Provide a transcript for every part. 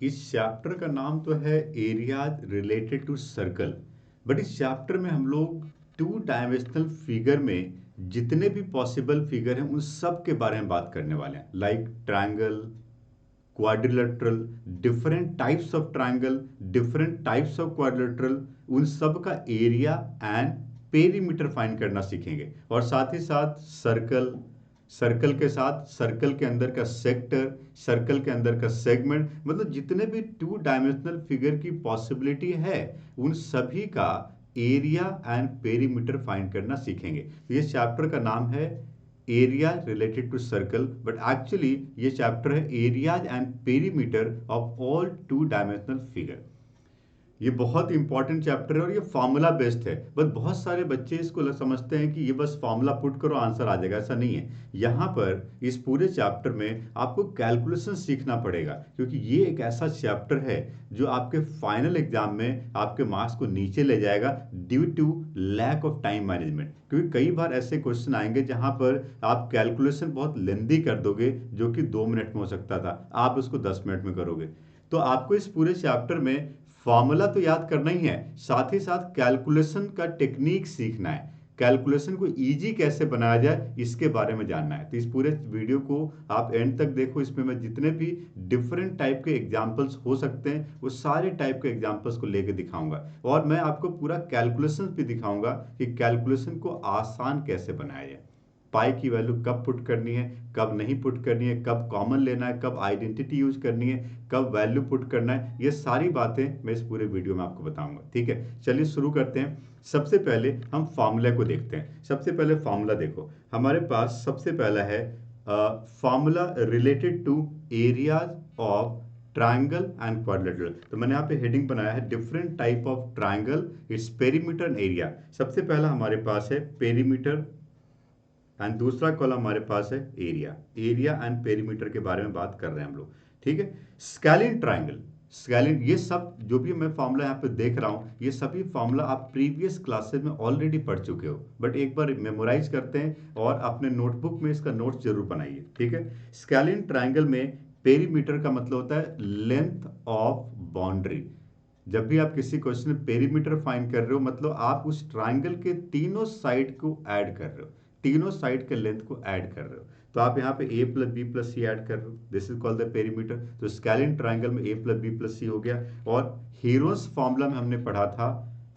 इस चैप्टर का नाम तो है areas related to circle. But इस चैप्टर में हम लोग टू डायमेंशनल फिगर में जितने भी पॉसिबल फिगर हैं उन सब के बारे में बात करने वाले हैं, like triangle, quadrilateral, different types of triangle, different types of quadrilateral, उन सब का एरिया एंड पेरीमीटर फाइंड करना सीखेंगे। और साथ ही साथ सर्कल, सर्कल के साथ सर्कल के अंदर का सेक्टर, सर्कल के अंदर का सेगमेंट, मतलब जितने भी टू डायमेंशनल फिगर की पॉसिबिलिटी है उन सभी का एरिया एंड पेरीमीटर फाइंड करना सीखेंगे। तो ये चैप्टर का नाम है area related to circle, but actually ये चैप्टर है areas and perimeter of all two dimensional figure. ये बहुत इंपॉर्टेंट चैप्टर है और ये फार्मूला बेस्ड है। बस बहुत सारे बच्चे इसको समझते हैं कि ये बस फार्मूला पुट करो आंसर आ जाएगा, ऐसा नहीं है। यहाँ पर इस पूरे चैप्टर में आपको कैलकुलेशन सीखना पड़ेगा, क्योंकि ये एक ऐसा चैप्टर है जो आपके फाइनल एग्जाम में आपके मार्क्स को नीचे ले जाएगा due to lack of time management. क्योंकि कई बार ऐसे क्वेश्चन आएंगे जहां पर आप कैलकुलेशन बहुत लेंदी कर दोगे, जो कि 2 मिनट में हो सकता था, आप उसको 10 मिनट में करोगे। तो आपको इस पूरे चैप्टर में फॉर्मूला तो याद करना ही है, साथ ही साथ कैलकुलेशन का टेक्निक सीखना है। कैलकुलेशन को इजी कैसे बनाया जाए इसके बारे में जानना है। तो इस पूरे वीडियो को आप एंड तक देखो, इसमें मैं जितने भी डिफरेंट टाइप के एग्जांपल्स हो सकते हैं वो सारे टाइप के एग्जांपल्स को लेकर दिखाऊंगा, और मैं आपको पूरा कैलकुलेशन भी दिखाऊंगा कि कैलकुलेशन को आसान कैसे बनाया जाए। पाई की वैल्यू कब पुट करनी है, कब नहीं पुट करनी है, कब कॉमन लेना है, कब आइडेंटिटी यूज करनी है, कब वैल्यू पुट करना है, ये सारी बातें मैं इस पूरे वीडियो में आपको बताऊंगा। ठीक है, चलिए शुरू करते हैं। सबसे पहले हम फार्मूला को देखते हैं। सबसे पहले फार्मूला देखो, हमारे पास सबसे पहला है formula related to areas of triangle and quadrilateral. तो मैंने यहाँ पे हेडिंग बनाया है different type of triangle, its perimeter and area. सबसे पहला हमारे पास है पेरीमीटर एंड दूसरा कॉलम हमारे पास है एरिया। एरिया एंड पेरीमीटर के बारे में बात कर रहे हैं हम लोग। ठीक है, स्केलिन ट्राइंगल, स्केलिन, ये सब जो भी मैं फॉर्मूला यहाँ पे देख रहा हूँ ये सभी फॉर्मूला आप प्रीवियस क्लासेस में ऑलरेडी पढ़ चुके हो, बट एक बार मेमोराइज करते हैं और अपने नोटबुक में इसका नोट्स जरूर बनाइए। ठीक है, स्केलिन ट्राइंगल में पेरीमीटर का मतलब होता है लेंथ ऑफ बाउंड्री। जब भी आप किसी क्वेश्चन में पेरीमीटर फाइंड कर रहे हो, मतलब आप उस ट्राइंगल के तीनों साइड को ऐड कर रहे हो, तीनों साइड के लेंथ को ऐड कर रहे हो। तो आप यहाँ पे a plus b plus c add कर रहे हो, this is called the perimeter. तो स्केलिन ट्राइंगल में a plus b plus c हो गया। और हीरोस फॉर्मूला में हमने पढ़ा था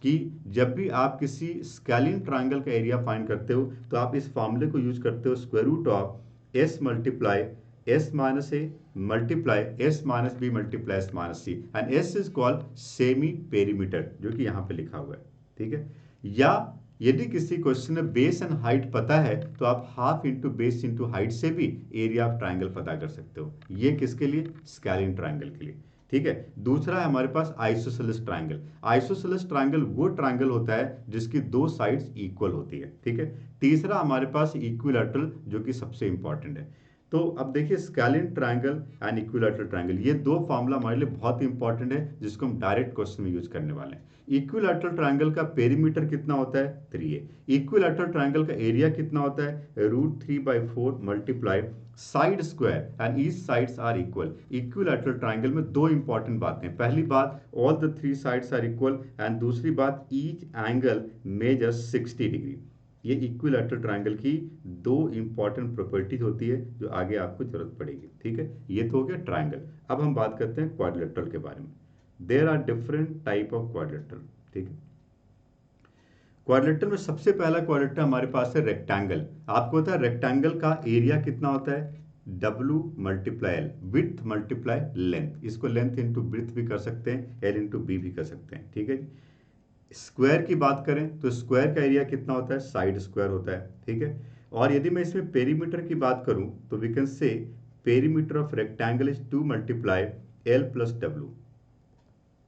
कि जब भी आप किसी स्केलिन ट्राइंगल का एरिया फाइंड करते हो तो आप इस फॉर्मूले को यूज करते हो, square root of s multiply s minus a multiply s minus b multiply s minus c, and s is called semi perimeter, जो कि यहाँ पे लिखा हुआ है। ठीक है, या यदि किसी क्वेश्चन में बेस एंड हाइट पता है तो आप half into base into height से भी एरिया ऑफ ट्राइंगल पता कर सकते हो। ये किसके लिए? स्केलिन ट्राइंगल के लिए। ठीक है, दूसरा है हमारे पास आइसोसेलेस ट्राइंगल। आइसोसेलेस ट्राइंगल वो ट्राइंगल होता है जिसकी दो साइड्स इक्वल होती है। ठीक है, तीसरा हमारे पास इक्विलैटरल, जो कि सबसे इंपॉर्टेंट है। तो अब देखिए, scalene triangle and equilateral triangle, ये दो फार्मूला हमारे लिए बहुत इंपॉर्टेंट है जिसको हम डायरेक्ट क्वेश्चन में यूज करने वाले हैं। इक्विलैटरल ट्राइंगल का पेरीमीटर कितना होता है? 3a। इक्विलैटरल ट्राइंगल का एरिया कितना होता है? √3/4 multiply side square and each sides are equal. Equilateral triangle में दो इंपॉर्टेंट बातें, पहली बात all the 3 sides are equal, and दूसरी बात ईच एंगल मेजर्स 60 डिग्री। ये इक्विलैटरल ट्राइंगल की दो इंपॉर्टेंट प्रॉपर्टीज होती है जो आगे आपको जरूरत पड़ेगी। ठीक है, ये तो हो गया ट्राइंगल। अब हम बात करते हैं क्वाड्रिलेटरल के बारे में। There are different type of quadrilateral. ठीक है, क्वाड्रिलेटरल में सबसे पहला क्वाड्रिलेटरल हमारे पास है रेक्टेंगल। आपको पता है रेक्टेंगल का एरिया कितना होता है? W multiply L, width multiply length. इसको लेंथ इंटू ब्रिथ भी कर सकते हैं, एल इंटू बी भी कर सकते हैं। ठीक है, स्क्वायर की बात करें तो स्क्वायर का एरिया कितना होता है? साइड स्क्वायर होता है। ठीक है, और यदि मैं इसमें पेरीमीटर की बात करूं तो we can say perimeter of rectangle is 2 multiply l plus डब्ल्यू,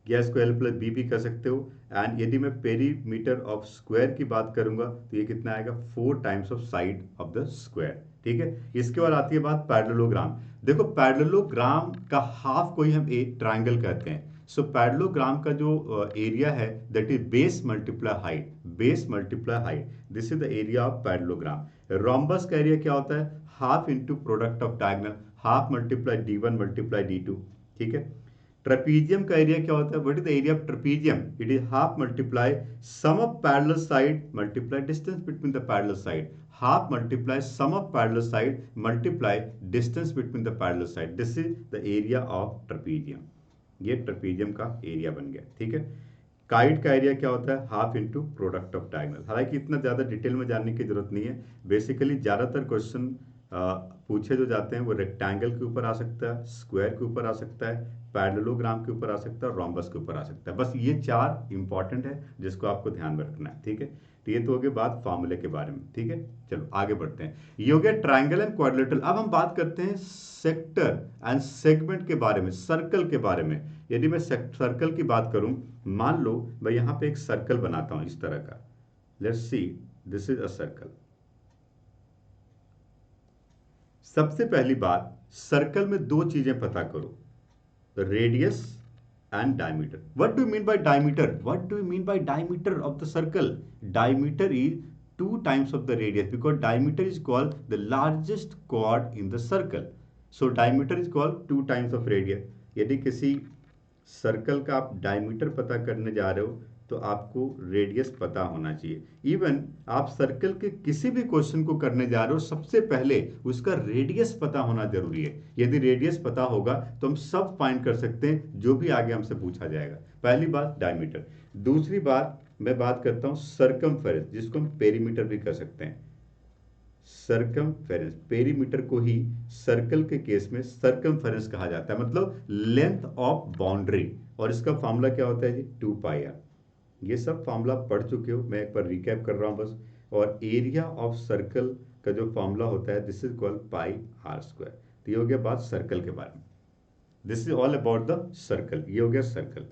या इसको एल प्लस बी भी कर सकते हो। एंड यदि मैं पेरीमीटर ऑफ स्क्वायर की बात करूंगा तो ये कितना आएगा? 4 times of side of the square. ठीक है, इसके बाद आती है बात पैरेललोग्राम। देखो, पैरेललोग्राम का हाफ को ही हम एक ट्राइंगल कहते हैं। सो पैरेललोग्राम का जो एरिया है that is base multiply height, base multiply height, this is the area of parallelogram. Rhombus का एरिया क्या होता है? Half into product of diagonal, half multiply d1 multiply d2। ठीक है, ट्रेपीजियम का एरिया क्या होता है? What is the area of trapezium? It is half multiply sum of parallel side multiply distance between the parallel side, half multiply sum of parallel side multiply distance between the parallel side, this is the area of trapezium. ये trapezium का area बन गया, ठीक है। Kite का area क्या होता है? Half into product of diagonal. हालांकि इतना ज़्यादा डिटेल में जानने की जरूरत नहीं है, बेसिकली ज़्यादातर क्वेश्चन पूछे जो जाते हैं वो रेक्टेंगल के ऊपर आ सकता है, स्क्वायर के ऊपर आ सकता है, पैरेललोग्राम के ऊपर आ सकता है, रोम्बस के ऊपर आ सकता है। बस ये चार इंपॉर्टेंट है जिसको आपको ध्यान में रखना है, ठीक है। तो ये तो हो गया बात फार्मूले के बारे में, ठीक है। चलो आगे बढ़ते हैं। ये हो गया ट्राइंगल एंड क्वाड्रिलेटरल। अब हम बात करते हैं सेक्टर एंड सेगमेंट के बारे में, सर्कल के बारे में। यदि मैं सर्कल की बात करूं, मान लो मैं यहां पे एक सर्कल बनाता हूं इस तरह का, let's see this is a circle. सबसे पहली बात, सर्कल में दो चीजें पता करो, radius and diameter. What do you mean by diameter? What do you mean by diameter of the circle? Diameter is 2 times of the radius, because diameter is called the largest chord in the circle. So diameter is called 2 times of radius. यदि किसी circle का आप diameter पता करने जा रहे हो तो आपको रेडियस पता होना चाहिए। इवन आप सर्कल के किसी भी क्वेश्चन को करने जा रहे हो, सबसे पहले उसका रेडियस पता होना जरूरी है। यदि रेडियस पता होगा तो हम सब फाइंड कर सकते हैं जो भी आगे हमसे पूछा जाएगा। पहली बात डायमीटर। दूसरी बात मैं बात करता हूं सर्कमफेरेंस, जिसको हम पेरीमीटर भी कर सकते हैं। सर्कमफेरेंस, पेरीमीटर को ही सर्कल के केस में सर्कमफेरेंस कहा जाता है, मतलब लेंथ ऑफ बाउंड्री। और इसका फॉर्मूला क्या होता है जी? 2πr। ये सब फॉर्मूला पढ़ चुके हो, मैं एक बार रिकैप कर रहा हूं बस। और एरिया ऑफ सर्कल का जो फॉर्मूला होता है, दिस इज कॉल्ड πr²। तो ये हो गया बात सर्कल के बारे में। This is all about the circle. ये हो गया सर्कल।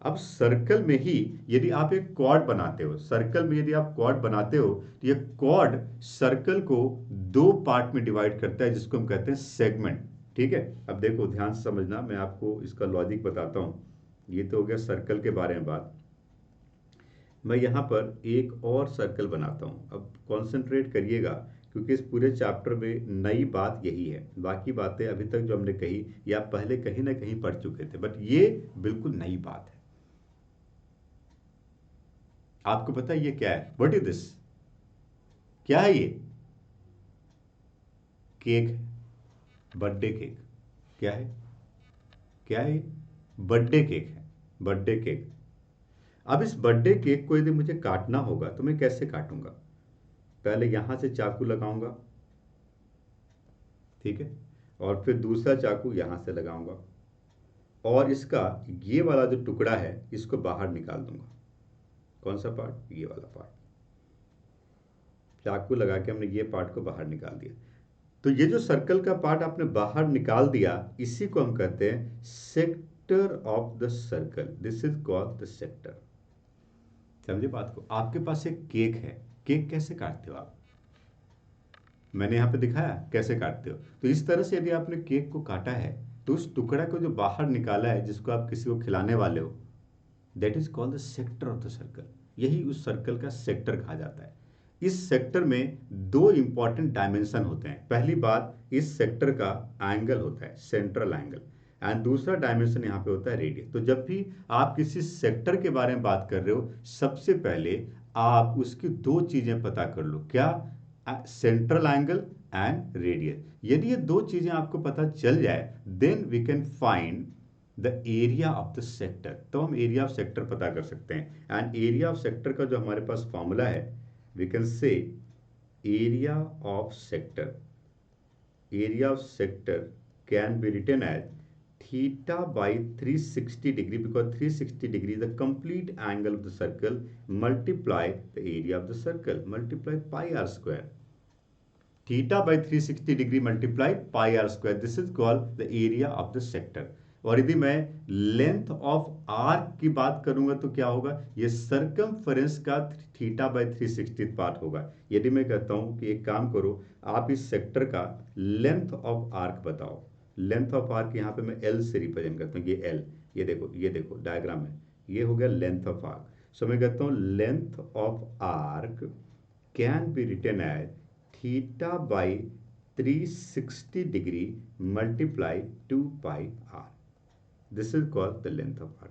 अब सर्कल में ही यदि आप एक कॉर्ड बनाते हो, सर्कल में यदि आप कॉर्ड बनाते हो तो ये कॉर्ड सर्कल को दो पार्ट में डिवाइड करता है, जिसको हम कहते हैं सेगमेंट, ठीक है। अब देखो ध्यान से समझना, मैं आपको इसका लॉजिक बताता हूं। ये तो हो गया सर्कल के बारे में बात। मैं यहाँ पर एक और सर्कल बनाता हूँ। अब कॉन्सेंट्रेट करिएगा, क्योंकि इस पूरे चैप्टर में नई बात यही है। बाकी बातें अभी तक जो हमने कही या पहले कहीं ना कहीं पढ़ चुके थे, बट ये बिल्कुल नई बात है। आपको पता है ये क्या है? What is this? क्या है ये? केक है, बर्थडे केक। क्या है? क्या है ये? बर्थडे केक है, बर्थडे केक। अब इस बर्थडे केक को यदि मुझे काटना होगा तो मैं कैसे काटूंगा? पहले यहां से चाकू लगाऊंगा, ठीक है, और फिर दूसरा चाकू यहां से लगाऊंगा, और इसका ये वाला जो टुकड़ा है इसको बाहर निकाल दूंगा। कौन सा पार्ट? ये वाला पार्ट। चाकू लगा के हमने ये पार्ट को बाहर निकाल दिया। तो ये जो सर्कल का पार्ट आपने बाहर निकाल दिया, इसी को हम कहते हैं sector of the circle. This is called the sector. समझे बात को? आपके पास एक केक है, केक कैसे काटते हो आप? मैंने यहां पे दिखाया कैसे काटते हो। तो इस तरह से यदि आपने केक को काटा है तो उस टुकड़ा को जो बाहर निकाला है, जिसको आप किसी को खिलाने वाले हो, that is called the sector of the circle. यही उस सर्कल का सेक्टर कहा जाता है। इस सेक्टर में दो इंपॉर्टेंट डायमेंशन होते हैं। पहली बात, इस सेक्टर का एंगल होता है, सेंट्रल एंगल, एंड दूसरा डायमेंशन यहाँ पे होता है रेडियस। तो जब भी आप किसी सेक्टर के बारे में बात कर रहे हो, सबसे पहले आप उसकी दो चीजें पता कर लो। क्या? Central angle and radius. यदि ये दो चीजें आपको पता चल जाए, then we can find the area of the sector. तो हम एरिया ऑफ सेक्टर पता कर सकते हैं। एंड एरिया ऑफ सेक्टर का जो हमारे पास फॉर्मूला है, we can say area of sector, area of sector can be written as theta by 360 degree, because 360 degree is the complete angle of the circle, multiply the area of the circle, multiply pi r square. Theta by 360 degree multiply pi r square, this is called the area of the sector. और यदि मैं length of arc की बात करूंगा तो क्या होगा? ये सर्कमफेरेंस का थीटा बाय 360 पार्ट होगा। यदि मैं कहता हूं कि एक काम करो, आप इस सेक्टर का लेंथ ऑफ आर्क बताओ। लेंथ ऑफ आर्क यहाँ पे मैं एल से रिप्रेजेंट करता हूँ। ये एल, ये देखो डायग्राम में, ये हो गया लेंथ ऑफ आर्क। सो मैं कहता हूँ length of arc can be written as theta by 360 degree multiply 2 pi r. This is called the length of arc.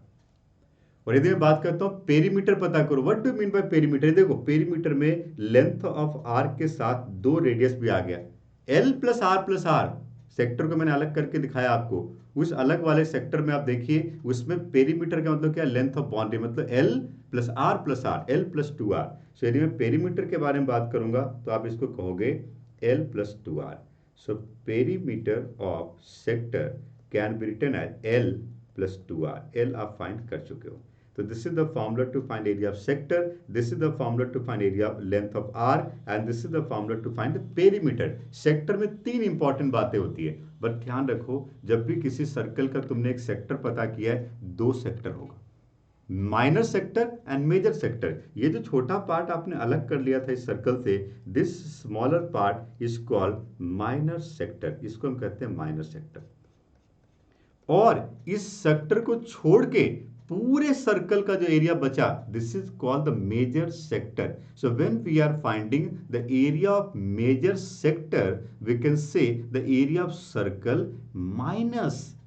और यदि मैं बात करता हूं पेरीमीटर पता करो, what do mean by perimeter? देखो पेरीमीटर में लेंथ ऑफ आर्क के साथ दो रेडियस भी आ गया, l plus r plus r. Sector को मैंने अलग करके दिखाया आपको, उस अलग वाले सेक्टर में आप देखिए उसमें पेरीमीटर का मतलब क्या, लेंथ ऑफ बाउंड्री, मतलब l plus r, l plus two r. So यदि मैं पेरीमीटर के बारे में बात करूंगा तो आप इसको कहोगे l plus two r. So perimeter of sector can be written as l plus two r. L आप फाइंड कर चुके हो। So this is the formula to find area of sector, this is the formula to find area of length of arc, and this is the formula to find the perimeter. Sector में तीन important बातें होती है, but ध्यान रखो जब भी किसी सर्कल का तुमने एक सेक्टर पता किया है, दो सेक्टर होगा, minor sector and major sector. ये जो छोटा पार्ट आपने अलग कर लिया था इस सर्कल से, this smaller part is called minor sector, इसको हम कहते हैं माइनर सेक्टर। और इस सेक्टर को छोड़ के पूरे सर्कल का जो एरिया बचा, this is called the major sector. So when we are finding the area of major sector, we can say the area of circle minus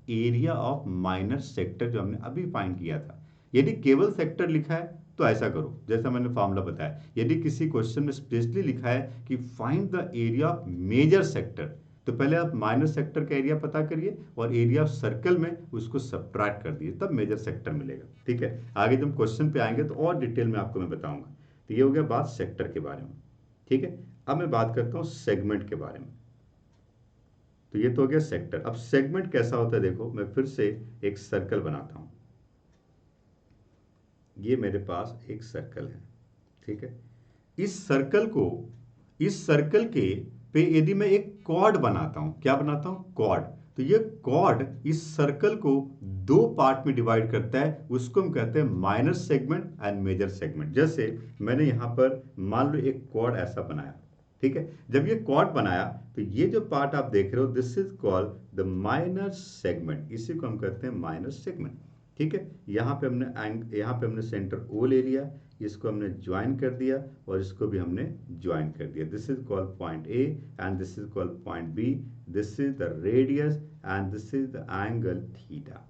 area of minor sector जो हमने अभी फाइंड किया था। यदि केवल सेक्टर लिखा है तो ऐसा करो जैसा मैंने फॉर्मूला बताया। यदि किसी क्वेश्चन में स्पेशली लिखा है कि find the area of major sector, तो पहले आप माइनर सेक्टर का एरिया पता करिए और एरिया ऑफ सर्कल में उसको सब्ट्रैक्ट कर दिए, तब मेजर सेक्टर मिलेगा। ठीक है, आगे जब क्वेश्चन पे आएंगे तो और डिटेल में आपको मैं बताऊंगा। तो ये हो गया बात सेक्टर के बारे में। ठीक है, अब मैं बात करता हूँ सेगमेंट के बारे में। तो ये तो हो गया सेक्टर। अब सेगमेंट कैसा होता है, देखो मैं फिर से एक सर्कल बनाता हूं। ये मेरे पास एक सर्कल है। ठीक है, इस सर्कल के पे यदि मैं एक कॉर्ड बनाता हूं, क्या बनाता हूं, कॉर्ड, तो ये कॉर्ड इस सर्कल को दो पार्ट में डिवाइड करता है, उसको हम कहते हैं minor segment and major segment. जैसे मैंने यहां पर मान लो एक कॉर्ड ऐसा बनाया। ठीक है, जब ये कॉर्ड बनाया तो ये जो पार्ट आप देख रहे हो, this is called the minor segment, इसी को हम कहते हैं माइनर सेगमेंट। ठीक है, यहाँ पे हमने सेंटर ओ ले लिया, इसको हमने ज्वाइन कर दिया और इसको भी हमने ज्वाइन कर दिया। This is called point a and this is called point b, this is the radius and this is the angle theta.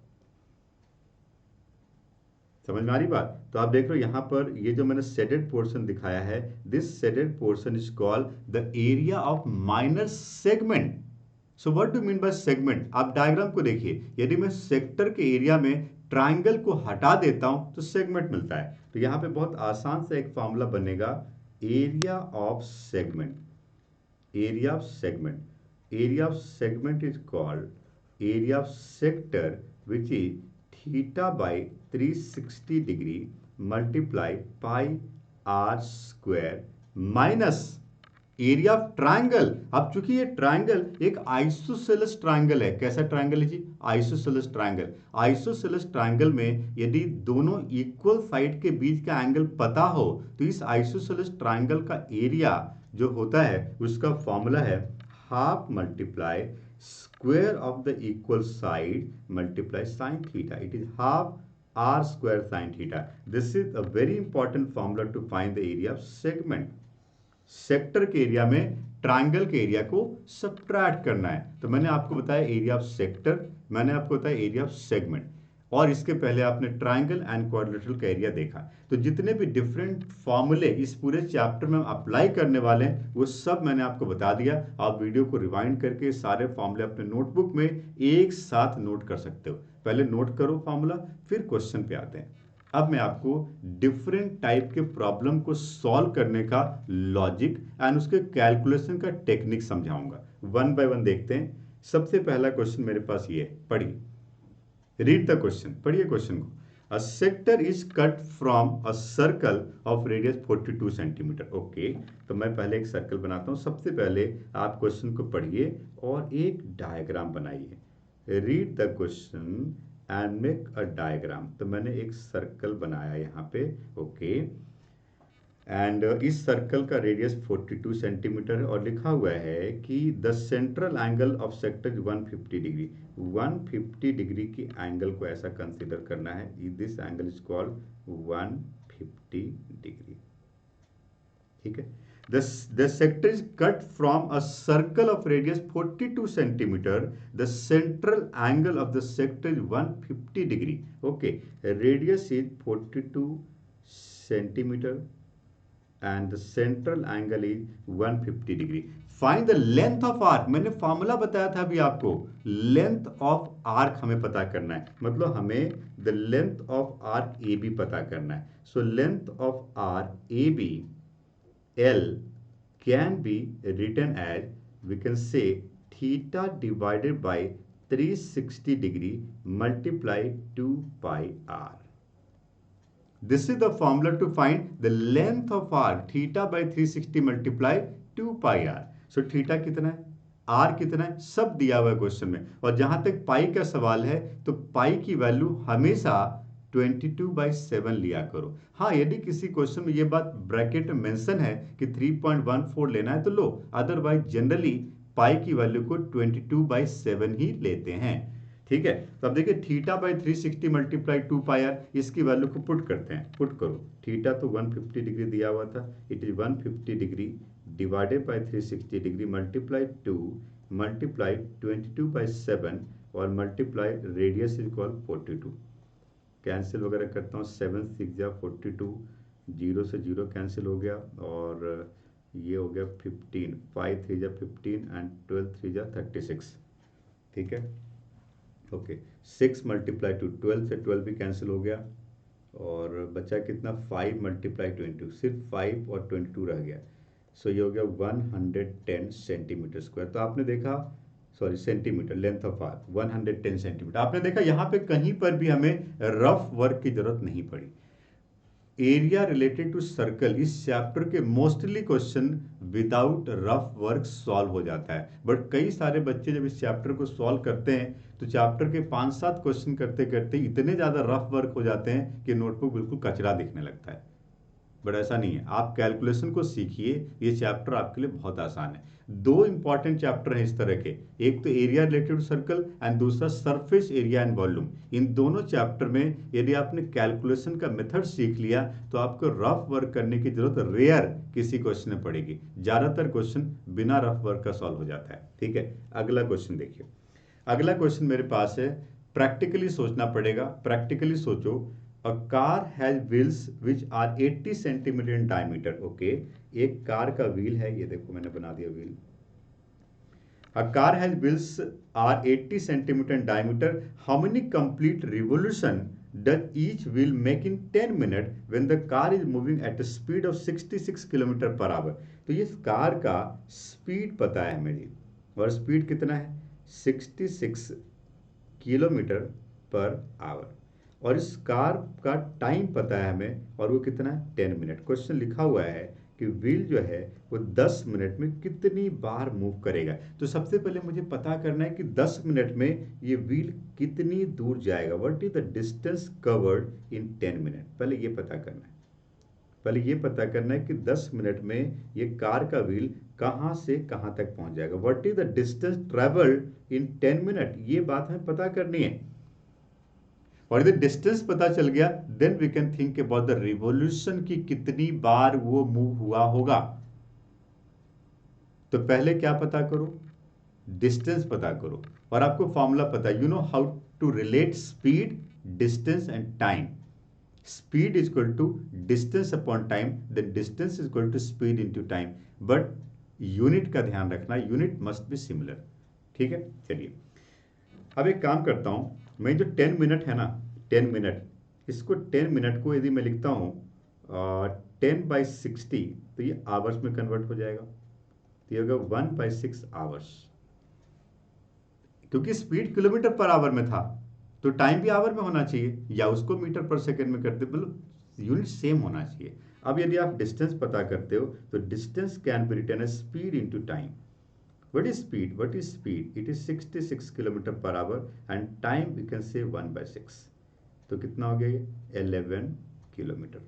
समझ में आ रही बात? तो आप देख रहे हो यहाँ पर ये जो मैंने शेडेड पोर्शन दिखाया है, this shaded portion is called the area of minor segment. So what do mean by segment? आप डायग्राम को देखिए, यदि मैं सेक्टर के एरिया में ट्राइंगल को हटा देता हूं तो सेगमेंट मिलता है। तो यहाँ पे बहुत आसान से एक फॉर्मूला बनेगा, area of segment, area of segment, area of segment is called area of sector which is theta by 360 degree multiply pi are square minus area of triangle. अब चूंकि ये ट्राइंगल एक आइसोसेलेस ट्राइंगल है, कैसा triangle है जी, isosceles triangle. Isosceles triangle में यदि दोनों इक्वल साइड के बीच का एंगल पता हो तो इस आइसोसेलेस ट्राइंगल का एरिया जो होता है उसका फॉर्मूला है half multiply square of the equal side multiply sine theta, it is half r square sin theta. This is a very important formula to find the area of segment. Sector के area में triangle के area को subtract करना है। तो मैंने आपको बताया एरिया ऑफ सेक्टर, मैंने आपको बताया एरिया ऑफ सेगमेंट, और इसके पहले आपने ट्राइंगल एंड क्वाड्रिलेटरल का एरिया देखा। तो जितने भी डिफरेंट फॉर्मूले इस पूरे चैप्टर में हम अप्लाई करने वाले हैं वो सब मैंने आपको बता दिया। आप वीडियो को रिवाइंड करके सारे फॉर्मूले अपने नोटबुक में एक साथ नोट कर सकते हो। पहले नोट करो फॉर्मूला, फिर क्वेश्चन पे आते हैं। अब मैं आपको डिफरेंट टाइप के प्रॉब्लम को सॉल्व करने का लॉजिक एंड उसके कैलकुलेशन का टेक्निक समझाऊंगा। वन बाय वन देखते हैं। सबसे पहला क्वेश्चन मेरे पास ये है, पढ़िए, रीड द क्वेश्चन, पढ़िए क्वेश्चन को। A sector is cut from a circle of radius 42 centimetre. Okay, तो मैं पहले एक सर्कल बनाता हूं। सबसे पहले आप क्वेश्चन को पढ़िए और एक डायग्राम बनाइए। Read the question and make a diagram. तो मैंने एक सर्कल बनाया यहाँ पे। ओके, एंड इस सर्कल का रेडियस 42 सेंटीमीटर है और लिखा हुआ है कि the central angle of sector 150 degree. 150 degree की एंगल को ऐसा कंसीडर करना है, this angle is called 150 degree. ठीक है, The sector is cut from a circle of radius 42 centimeter. The central angle of the sector is 150 degree. Okay, radius is 42 centimeter and the central angle is 150 degree. Find the length of arc. मैंने formula बताया था अभी आपको. Length of arc हमें पता करना है, मतलब हमें the length of arc A B पता करना है. So length of arc A B L can be written as, we can say, theta divided by 360 degree multiplied 2 pi r. This is the formula to find the length of arc. Theta by 360 multiply 2 pi r. So theta कितना है, r कितना है, सब दिया हुआ है question में. और जहां तक पाई का सवाल है तो पाई की वैल्यू हमेशा 22/7 लिया करो. हाँ, यदि किसी क्वेश्चन में ये बात ब्रैकेट में मेंशन है कि 3.14 लेना है तो लो, अदरवाइज जनरली पाई की वैल्यू को 22/7 ही लेते हैं. ठीक है, तो अब देखिए theta by 360 multiply 2 pi r, इसकी वैल्यू को पुट करते हैं. पुट करो, थीटा तो 150 डिग्री दिया हुआ था, it is 150 degree divided by 360 degree multiply 2 multiply 22/7 और multiply radius is equal 42. Cancel वगैरह करता हूँ, 7 6 जा 42, 0 से 0 कैंसिल हो गया और ये हो गया 15, 5 3 जा 15 एंड 12 3 जा 36. ठीक है, ओके. 6 मल्टीप्लाई टू 12 से 12 भी कैंसिल हो गया और बचा कितना, 5 मल्टीप्लाई 22, सिर्फ 5 और 22 रह गया. सो ये हो गया 110 सेंटीमीटर स्क्वायर. तो आपने देखा, sorry centimetre, length of arc 110 centimetre. आपने देखा यहाँ पे कहीं पर भी हमें रफ वर्क की जरूरत नहीं पड़ी. एरिया रिलेटेड टू सर्कल इस चैप्टर के mostly question without rough work solve हो जाता है. बट कई सारे बच्चे जब इस चैप्टर को सॉल्व करते हैं तो चैप्टर के 5-7 क्वेश्चन करते करते इतने ज़्यादा रफ वर्क हो जाते हैं कि नोटबुक बिल्कुल कचरा दिखने लगता है. बट ऐसा नहीं है, आप कैलकुलेशन को सीखिए, ये चैप्टर आपके लिए बहुत आसान है. 2 इंपॉर्टेंट चैप्टर हैं इस तरह के, एक तो area related to circle and दूसरा सरफेस एरिया एंड वॉल्यूम. इन दोनों चैप्टर में यदि आपने कैलकुलेशन का मेथड सीख लिया तो आपको रफ वर्क करने की जरूरत रेयर किसी क्वेश्चन में पड़ेगी. ज़्यादातर क्वेश्चन बिना रफ वर्क का सॉल्व हो जाता है. ठीक है, अगला क्वेश्चन देखिए. अगला क्वेश्चन मेरे पास है, प्रैक्टिकली सोचना पड़ेगा. प्रैक्टिकली सोचो. A car has wheels which are 80 centimeter in diameter. Okay, एक कार का व्हील है, ये देखो मैंने बना दिया wheel. A car has wheels are 80 centimeter in diameter. How many complete revolution does each wheel make in 10 minutes when the car is moving at a speed of 66 km per hour? तो ये car का speed पता है हमें जी, और speed कितना है, 66 kilometre per hour. और इस कार का टाइम पता है हमें और वो कितना है, 10 मिनट. क्वेश्चन लिखा हुआ है कि व्हील जो है वो 10 मिनट में कितनी बार मूव करेगा. तो सबसे पहले मुझे पता करना है कि 10 मिनट में ये व्हील कितनी दूर जाएगा. What is the distance covered in 10 minute. पहले ये पता करना है. पहले ये पता करना है कि 10 मिनट में ये कार का व्हील कहाँ से कहाँ तक पहुँच जाएगा. What is the distance travelled in 10 minute, ये बात हमें पता करनी है. और यदि डिस्टेंस पता चल गया then we can think about the revolution की कितनी बार वो मूव हुआ होगा. तो पहले क्या पता करो, डिस्टेंस पता करो. और आपको फॉर्मूला पता है, you know how to relate speed, distance and time. Speed is equal to distance upon time, the distance is equal to speed into time. But unit का ध्यान रखना, यूनिट मस्ट बी सिमिलर. ठीक है, चलिए अब एक काम करता हूं. मैं जो 10 मिनट है ना, 10 मिनट, इसको 10 मिनट को यदि मैं लिखता हूँ 10/60 तो ये आवर्स में कन्वर्ट हो जाएगा. तो ये होगा 1/6 आवर्स. क्योंकि स्पीड किलोमीटर पर आवर में था तो टाइम भी आवर में होना चाहिए, या उसको मीटर पर सेकेंड में करते, मतलब यूनिट सेम होना चाहिए. अब यदि आप डिस्टेंस पता करते हो तो distance can be written as speed into time. What is speed? What is speed? It is 66 km per hour and time we can say 1/6. तो कितना हो गया ये, 11 किलोमीटर.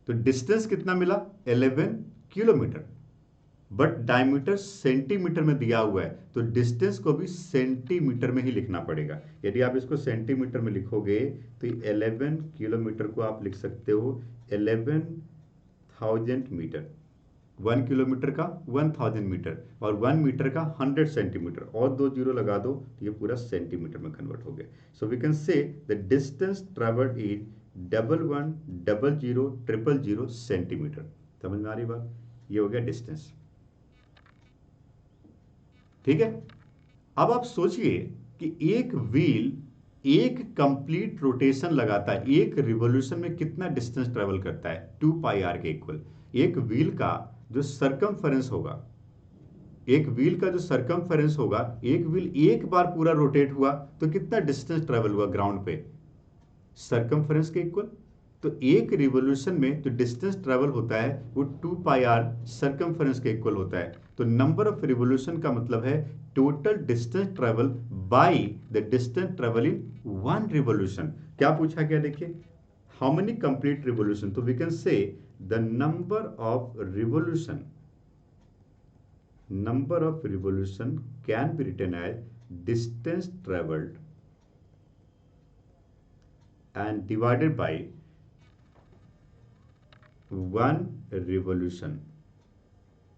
तो डिस्टेंस कितना मिला, 11 किलोमीटर. बट डायमीटर सेंटीमीटर में दिया हुआ है तो डिस्टेंस को भी सेंटीमीटर में ही लिखना पड़ेगा. यदि आप इसको सेंटीमीटर में लिखोगे तो 11 किलोमीटर को आप लिख सकते हो 11 1000 मीटर, 1 किलोमीटर का 1000 मीटर, और 1 मीटर का 100 सेंटीमीटर, और 2 जीरो लगा दो तो ये पूरा सेंटीमीटर में कन्वर्ट हो गया. So we can say the distance travelled is 11100000 centimetre. समझ में आ रही बात? ये हो गया डिस्टेंस. ठीक है. अब आप सोचिए कि एक व्हील एक कंप्लीट रोटेशन लगाता है, एक रिवॉल्यूशन में कितना डिस्टेंस ट्रेवल करता है? 2 पाई आर के इक्वल. एक व्हील का जो सरकमफेरेंस होगा, एक व्हील का जो सरकमफेरेंस होगा, एक व्हील एक बार पूरा रोटेट हुआ तो कितना डिस्टेंस ट्रेवल हुआ ग्राउंड पे? सरकमफेरेंस के इक्वल. तो एक रिवॉल्यूशन में जो डिस्टेंस ट्रेवल होता है वो 2 पाई आर सरकमफेरेंस के इक्वल होता है. तो नंबर ऑफ रिवॉल्यूशन का मतलब है total distance travel by the distance travel in one revolution. क्या पूछा गया देखिए, हाउ मेनी कंप्लीट रिवॉल्यूशन. तो we can say the number of revolution can be written as distance traveled and divided by one revolution.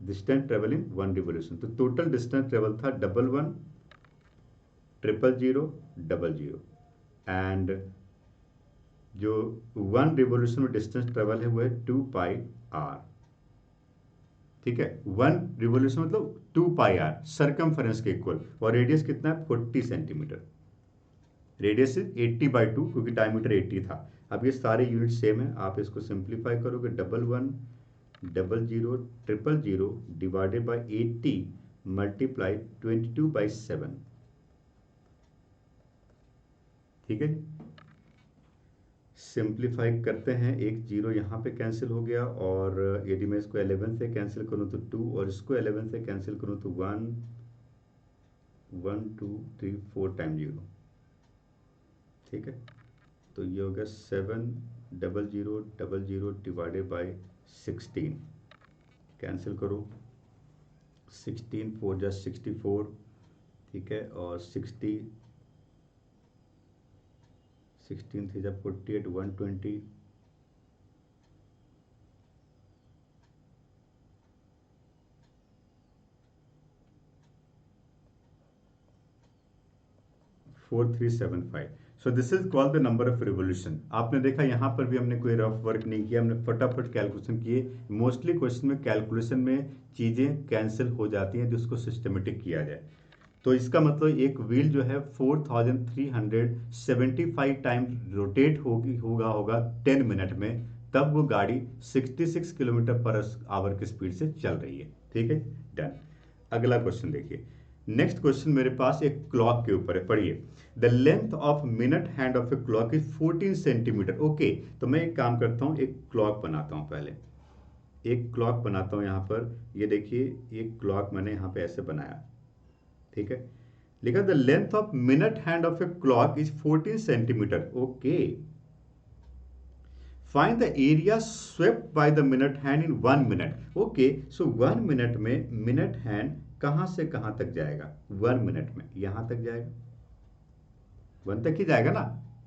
Distance travel in one revolution. तो total distance travel था 11100000 and जो one revolution में distance travel है वो है 2 pi are. ठीक है. One revolution मतलब 2 पाई आर सरकमफेरेंस के इक्वल, और रेडियस कितना है? 40 सेंटीमीटर. रेडियस इज 80/2 क्योंकि डायमीटर 80 था. अब ये सारे यूनिट सेम है, आप इसको सिंप्लीफाई करोगे 11100000 डिवाइडेड बाय 80 मल्टीप्लाई 22/7. ठीक है. सिंप्लीफाई करते हैं, एक जीरो यहाँ पे कैंसिल हो गया, और यदि मैं इसको 11 से कैंसिल करूँ तो 2, और इसको 11 से कैंसिल करूँ तो 1 1 2 3 4 टाइम 0. ठीक है. तो ये हो गया 70000 डिवाइडेड बाय 16. कैंसिल करो, 16 4 जा 64. ठीक है. और 16 3 जा 48, 120. Four 375. So this is called the number of revolution. आपने देखा यहाँ पर भी हमने कोई रफ वर्क नहीं किया, हमने फटाफट कैलकुलेशन किए. मोस्टली क्वेश्चन में कैलकुलेशन में चीज़ें कैंसिल हो जाती हैं जिसको सिस्टमेटिक किया जाए. तो इसका मतलब एक व्हील जो है 4375 टाइम रोटेट होगा 10 मिनट में, तब वो गाड़ी 66 किलोमीटर पर आवर की स्पीड से चल रही है. ठीक है. डन. अगला क्वेश्चन देखिए. नेक्स्ट क्वेश्चन मेरे पास एक क्लॉक के ऊपर है, पढ़िए. The length of minute hand of a clock is 14 centimetre. Okay. तो मैं एक काम करता हूँ, एक क्लॉक बनाता हूँ. पहले एक क्लॉक बनाता हूँ यहाँ पर. ये देखिए, एक क्लॉक मैंने यहाँ पे ऐसे बनाया. ठीक है. लिखा the length of minute hand of a clock is 14 centimetre. Okay. Find the area swept by the minute hand in 1 minute. Okay. So 1 minute में मिनट हैंड कहां से कहां तक जाएगा? 1 मिनट में यहां तक जाएगा, 1 तक ही जाएगा ना,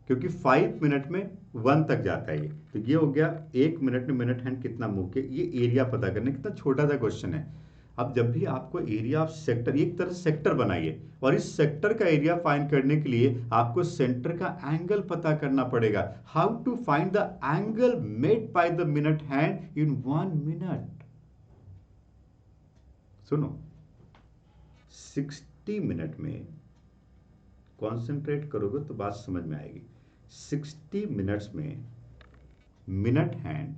क्योंकि 5 मिनट में 1 तक जाता है ये. तो ये हो गया 1 मिनट में मिनट हैंड कितना मूव किया. ये एरिया पता करने, कितना छोटा सा क्वेश्चन है. अब जब भी आपको एरिया ऑफ सेक्टर, एक तरह से सेक्टर बनाइए, और इस सेक्टर का एरिया फाइंड करने के लिए आपको सेंटर का एंगल पता करना पड़ेगा. How to find the angle made by the minute hand in 1 minute. सुनो, 60 मिनट में कॉन्सेंट्रेट करोगे तो बात समझ में आएगी. 60 मिनट्स में मिनट हैंड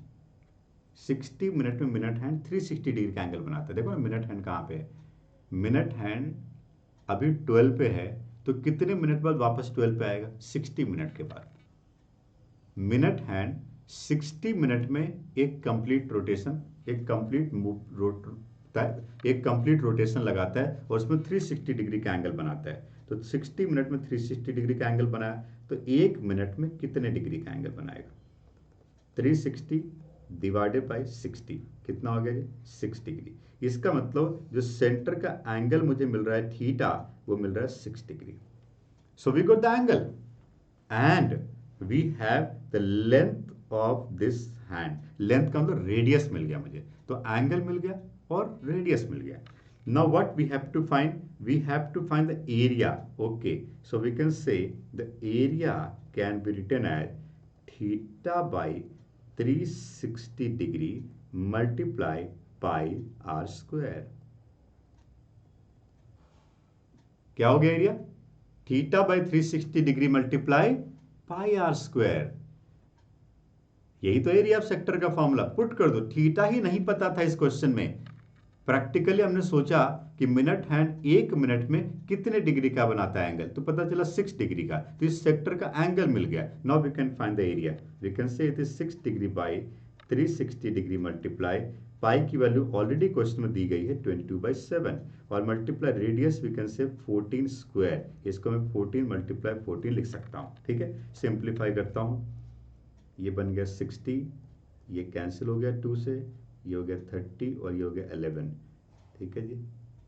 60 मिनट में मिनट हैंड 360 डिग्री का एंगल बनाता है. देखो ना मिनट हैंड कहाँ पे है. मिनट हैंड अभी 12 पे है, तो कितने मिनट बाद वापस 12 पे आएगा? 60 मिनट के बाद. मिनट हैंड 60 मिनट में एक कंप्लीट रोटेशन, एक कंप्लीट रोटेशन लगाता है, और उसमें 360 डिग्री का एंगल बनाता है. तो 60 मिनट में 360 डिग्री का एंगल बनाया, तो 1 मिनट में कितने डिग्री का एंगल बनाएगा? 360 डिवाइडेड बाय 60 कितना हो गया जी? 6 डिग्री. इसका मतलब जो सेंटर का एंगल मुझे मिल रहा है थीटा, वो मिल रहा है 6 degree. So we got the angle and we have the length of this hand, length का मतलब रेडियस मिल गया मुझे, तो एंगल मिल गया और रेडियस मिल गया. Now what we have to find, we have to find the area. Okay, so we can say the area can be written as theta by 360 degree multiply pi are square. क्या हो गया area? Theta by 360 degree multiply pi are square. यही तो area of sector का formula. Put कर दो. Theta ही नहीं पता था इस क्वेश्चन में. प्रैक्टिकली हमने सोचा कि मिनट हैंड 1 मिनट में कितने डिग्री का बनाता है एंगल, तो पता चला 6 डिग्री का, तो इस सेक्टर का एंगल मिल गया. Now we can find the area. We can say it is 6 degree by 360 degree multiply pi की वैल्यू ऑलरेडी क्वेश्चन में दी गई है 22/7 और मल्टीप्लाई रेडियस वी कैन से 14 स्क्वायर. इसको मैं 14 मल्टीप्लाई 14 लिख सकता हूँ. ठीक है, सिंप्लीफाई करता हूँ. ये बन गया 60, ये कैंसिल हो गया 2 से, ये हो गया 30 और ये हो गया 11. ठीक है जी,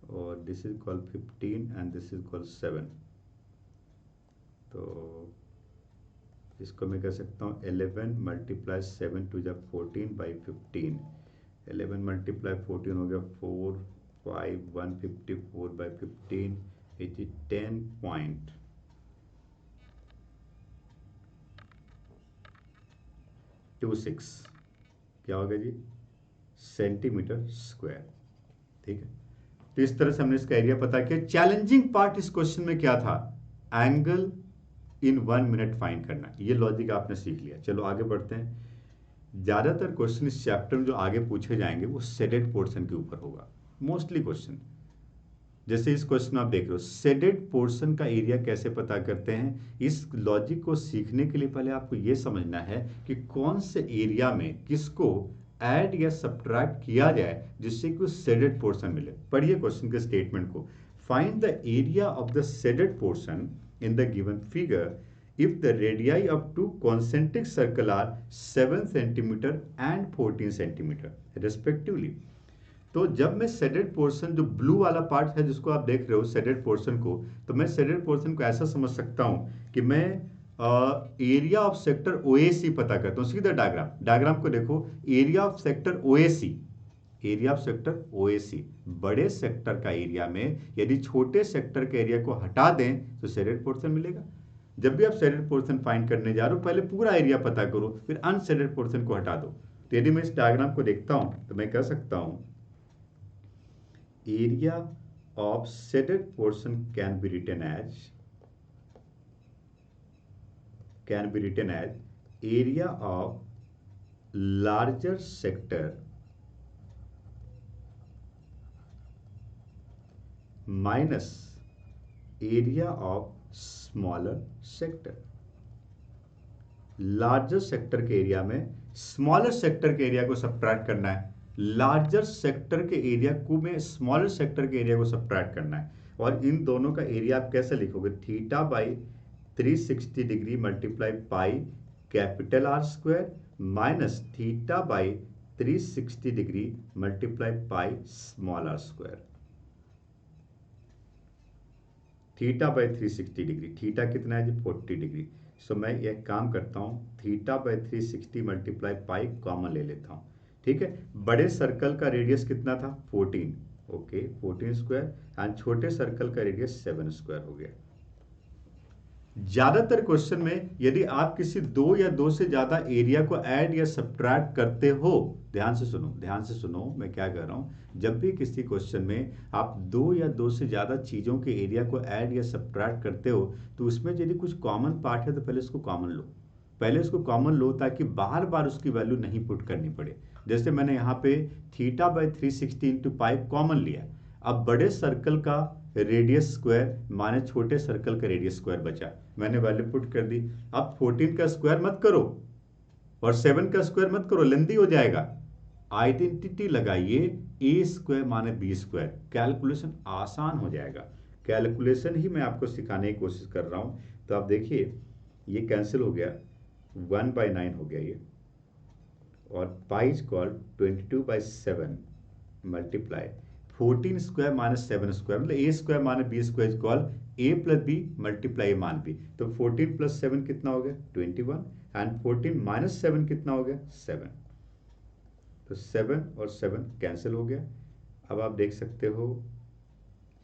और this is call 15 and this is call 7. तो इसको मैं कह सकता हूँ 11 मल्टीप्लाई 7 टू जा 14 बाई 15. 11 मल्टीप्लाई 14 हो गया 4 5 154 बाई 15, इट इज 10.26. क्या होगा जी? Centimetre square. ठीक है, तो इस तरह से हमने इसका एरिया पता किया. चैलेंजिंग पार्ट इस क्वेश्चन में क्या था? एंगल इन 1 मिनट फाइंड करना. ये लॉजिक आपने सीख लिया. चलो आगे बढ़ते हैं. ज्यादातर क्वेश्चन इस चैप्टर में जो आगे पूछे जाएंगे वो शेडेड पोर्शन के ऊपर होगा. मोस्टली क्वेश्चन जैसे इस क्वेश्चन में आप देख रहे हो, शेडेड पोर्शन का एरिया कैसे पता करते हैं. इस लॉजिक को सीखने के लिए पहले आपको यह समझना है कि कौन से एरिया में किसको ऐड या सब्ट्रैक्ट किया जाए जिससे कि शेडेड पोर्शन मिले. पढ़िए क्वेश्चन के स्टेटमेंट को. Find the area of the shaded portion in the given figure if the radii of two concentric circle are 7 centimeter and 14 centimeter respectively. तो जब मैं शेडेड पोर्शन, जो ब्लू वाला पार्ट है जिसको आप देख रहे हो शेडेड पोर्शन को, तो मैं शेडेड पोर्शन को ऐसा समझ सकता हूं कि मैं एरिया ऑफ सेक्टर ओएसी पता करता हूं. सीधा डायग्राम को देखो. Area of sector OAC, area of sector OAC, बड़े सेक्टर का एरिया में यदि छोटे सेक्टर के एरिया को हटा दें तो शेडेड पोर्शन मिलेगा. जब भी आप शेडेड पोर्शन फाइंड करने जा रहे हो पहले पूरा एरिया पता करो, फिर अनशेडेड पोर्शन को हटा दो. तो यदि मैं इस डायग्राम को देखता हूं तो मैं कह सकता हूं area of shaded portion can be written as area of larger sector minus area of smaller sector. Larger sector के एरिया में स्मॉलर सेक्टर के एरिया को सब्ट्रैक्ट करना है. लार्जर सेक्टर के एरिया को में स्मॉलर सेक्टर के एरिया को सब्ट्रैक्ट करना है. और इन दोनों का एरिया आप कैसे लिखोगे? Theta by 360 degree multiply pi capital R square minus theta by 360 degree multiply pi small r square. Theta by 360 degree, theta कितना है जी? 40 डिग्री. सो मैं एक काम करता हूँ, theta by 360 multiply pi common ले लेता हूँ. ठीक है, बड़े सर्कल का रेडियस कितना था? 14. ओके, 14 स्क्वायर एंड छोटे सर्कल का रेडियस 7 स्क्वायर हो गया. ज्यादातर क्वेश्चन में यदि आप किसी दो या दो से ज्यादा एरिया को ऐड या सब्ट्रैक्ट करते हो, ध्यान से सुनो मैं क्या कह रहा हूं. जब भी किसी क्वेश्चन में आप दो या दो से ज्यादा चीजों के एरिया को ऐड या सब्ट्रैक्ट करते हो तो उसमें यदि कुछ कॉमन पार्ट है तो पहले इसको कॉमन लो ताकि बार बार उसकी वैल्यू नहीं पुट करनी पड़े. जैसे मैंने यहाँ पे theta by 360 into pi common लिया. अब बड़े सर्कल का रेडियस स्क्वायर माने छोटे सर्कल का रेडियस स्क्वायर बचा, मैंने वैल्यू पुट कर दी. अब 14 का स्क्वायर मत करो और 7 का स्क्वायर मत करो, लेंदी हो जाएगा. आइडेंटिटी लगाइए, ए स्क्वायर माने बी स्क्वायर, कैलकुलेशन आसान हो जाएगा. कैलकुलेशन ही मैं आपको सिखाने की कोशिश कर रहा हूं. तो आप देखिए ये कैंसिल हो गया, 1/9 हो गया ये, और pi is called 22/7 multiply 14 square minus 7 square, मतलब a square minus b square is called a plus b multiply a minus b. तो 14 प्लस 7 कितना हो गया 21, एंड 14 माइनस 7 कितना हो गया 7। तो 7 और 7 कैंसिल हो गया। अब आप देख सकते हो